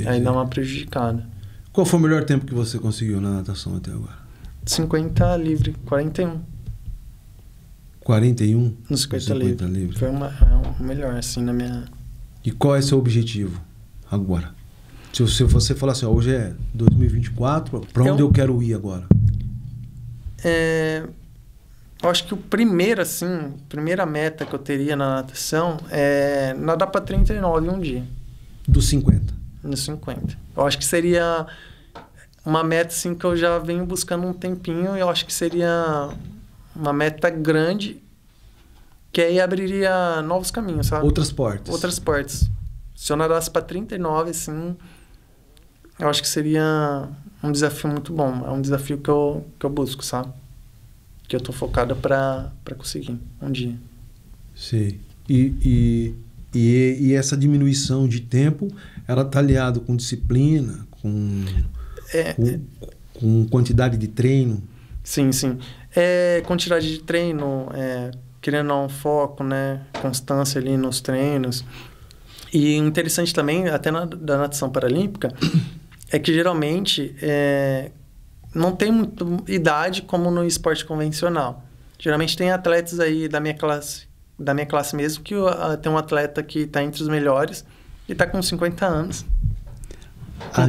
Aí dá uma prejudicada. Qual foi o melhor tempo que você conseguiu na natação até agora? 50 livre, 41. 41? No 50 livre. Foi o melhor, assim, na minha... E qual é seu objetivo agora? Se você falar assim, hoje é 2024, para onde eu quero ir agora? Eu acho que primeira meta que eu teria na natação é nadar para 39 um dia. Dos 50? Nos 50. Eu acho que seria uma meta assim, que eu já venho buscando um tempinho e eu acho que seria uma meta grande que aí abriria novos caminhos, sabe? Outras portas. Se eu nadasse para 39, assim, eu acho que seria um desafio muito bom. É um desafio que eu busco, sabe? Que eu tô focado para conseguir um dia. Sim. E essa diminuição de tempo, ela tá aliada com disciplina, com quantidade de treino? Sim. Quantidade de treino, querendo dar um foco, né? Constância ali nos treinos. E interessante também, até da natação paralímpica, é que geralmente não tem muita idade como no esporte convencional. Geralmente tem atletas aí da minha classe mesmo, que tem um atleta que está entre os melhores e está com 50 anos.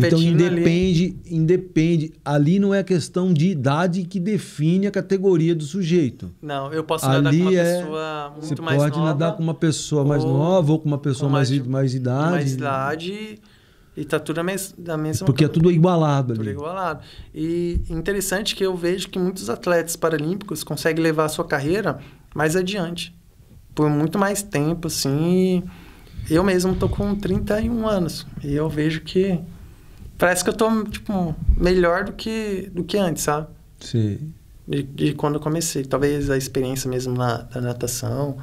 Então independe. Ali não é questão de idade que define a categoria do sujeito. Não, eu posso nadar com uma pessoa muito mais nova. Você pode nadar com uma pessoa mais nova ou com uma pessoa mais idade. Mais idade e tá tudo da mesma... Porque é tudo igualado ali. Tudo igualado. E interessante que eu vejo que muitos atletas paralímpicos conseguem levar a sua carreira mais adiante. Por muito mais tempo, assim. Eu mesmo tô com 31 anos. E eu vejo que... Parece que eu tô, tipo, melhor do que antes, sabe? Sim. De quando eu comecei. Talvez a experiência mesmo da natação.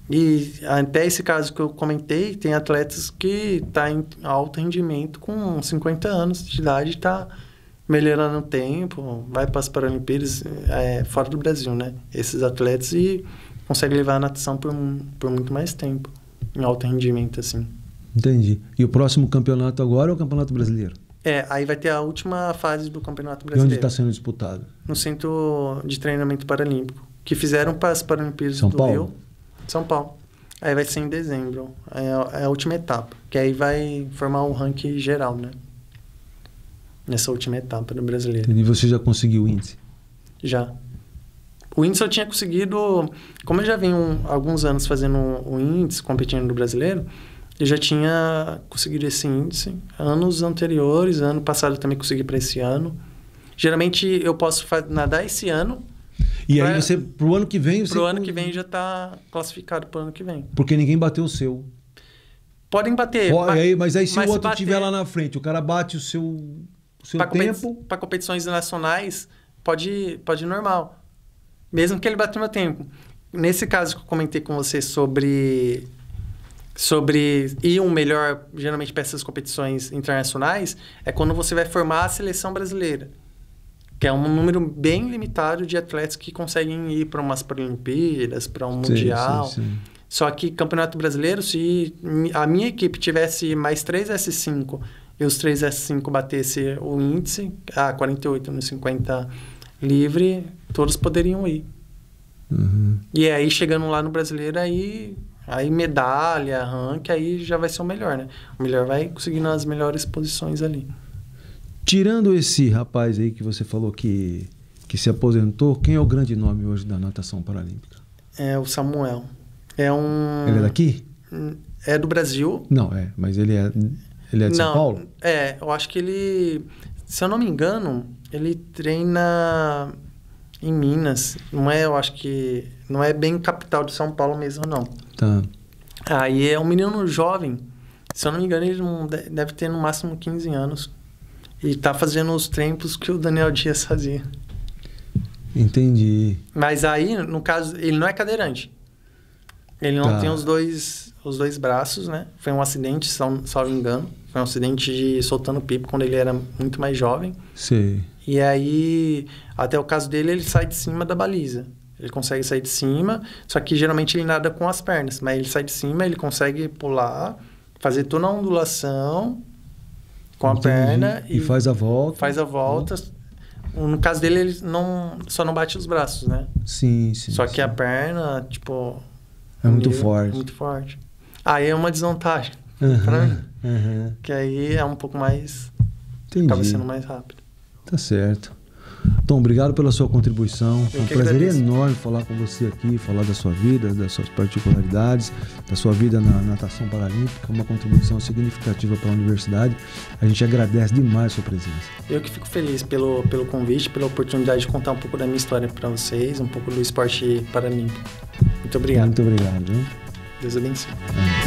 E até esse caso que eu comentei, tem atletas que tá em alto rendimento com 50 anos de idade, tá melhorando o tempo, vai para as Paralimpíadas fora do Brasil, né? Esses atletas e conseguem levar a natação por muito mais tempo. em alto rendimento, assim. Entendi. E o próximo campeonato agora é o Campeonato Brasileiro? Aí vai ter a última fase do Campeonato E Brasileiro. onde está sendo disputado? No Centro de Treinamento Paralímpico, que fizeram para as Paralimpíadas São do Paulo? Rio. São Paulo. Aí vai ser em dezembro. É a última etapa. Que aí vai formar um ranking geral, né? Nessa última etapa do brasileiro. E você já conseguiu o índice? Já. O índice eu tinha conseguido... Como eu já venho alguns anos fazendo o índice, competindo no brasileiro, eu já tinha conseguido esse índice. Anos anteriores, ano passado eu também consegui para esse ano. Geralmente eu posso nadar esse ano. E aí você, pro ano que vem... Pro ano que vem já está classificado pro ano que vem. Porque ninguém bateu o seu. Podem bater. Mas aí se o outro bater, estiver lá na frente, o cara bate o seu tempo... Para competições nacionais, pode ir normal. Mesmo que ele bata o meu tempo. Nesse caso que eu comentei com você sobre ir um melhor, geralmente para essas competições internacionais, é quando você vai formar a seleção brasileira. Que é um número bem limitado de atletas que conseguem ir para umas Paralimpíadas, para um Mundial. Sim. Só que Campeonato Brasileiro, se a minha equipe tivesse mais 3 S5 e os 3 S5 batesse o índice, 48 no 50 livre, todos poderiam ir. Uhum. E aí, chegando lá no Brasileiro, aí medalha, ranking, aí já vai ser o melhor, né? O melhor vai conseguindo as melhores posições ali. Tirando esse rapaz aí que você falou que se aposentou, quem é o grande nome hoje da natação paralímpica? É o Samuel. Ele é daqui? É do Brasil. Não, mas ele é de São Paulo? Eu acho que ele, se eu não me engano, ele treina em Minas. Eu acho que não é bem capital de São Paulo mesmo, não. Tá. E é um menino jovem. Se eu não me engano, ele deve ter no máximo 15 anos. E tá fazendo os tempos que o Daniel Dias fazia. Entendi. Mas aí, no caso, ele não é cadeirante. Ele não tem os dois braços, né? Foi um acidente, salvo engano. Foi um acidente de soltando pipa quando ele era muito mais jovem. Sei. E aí, até o caso dele, ele sai de cima da baliza. Ele consegue sair de cima, só que geralmente ele nada com as pernas. Mas ele sai de cima, ele consegue pular, fazer toda a ondulação com a perna. E faz a volta. Faz a volta. No caso dele, ele só não bate os braços, né? Sim. Só que a perna, tipo... É muito forte. Muito forte. Aí é uma desvantagem pra mim. Que aí é um pouco mais... Entendi. Acaba sendo mais rápido. Tá certo. Tom, obrigado pela sua contribuição. Foi um prazer enorme falar com você aqui, falar da sua vida, das suas particularidades, da sua vida na natação paralímpica, uma contribuição significativa para a universidade. A gente agradece demais a sua presença. Eu que fico feliz pelo convite, pela oportunidade de contar um pouco da minha história para vocês, um pouco do esporte paralímpico. Muito obrigado. Muito obrigado. Viu? Deus abençoe. Amém.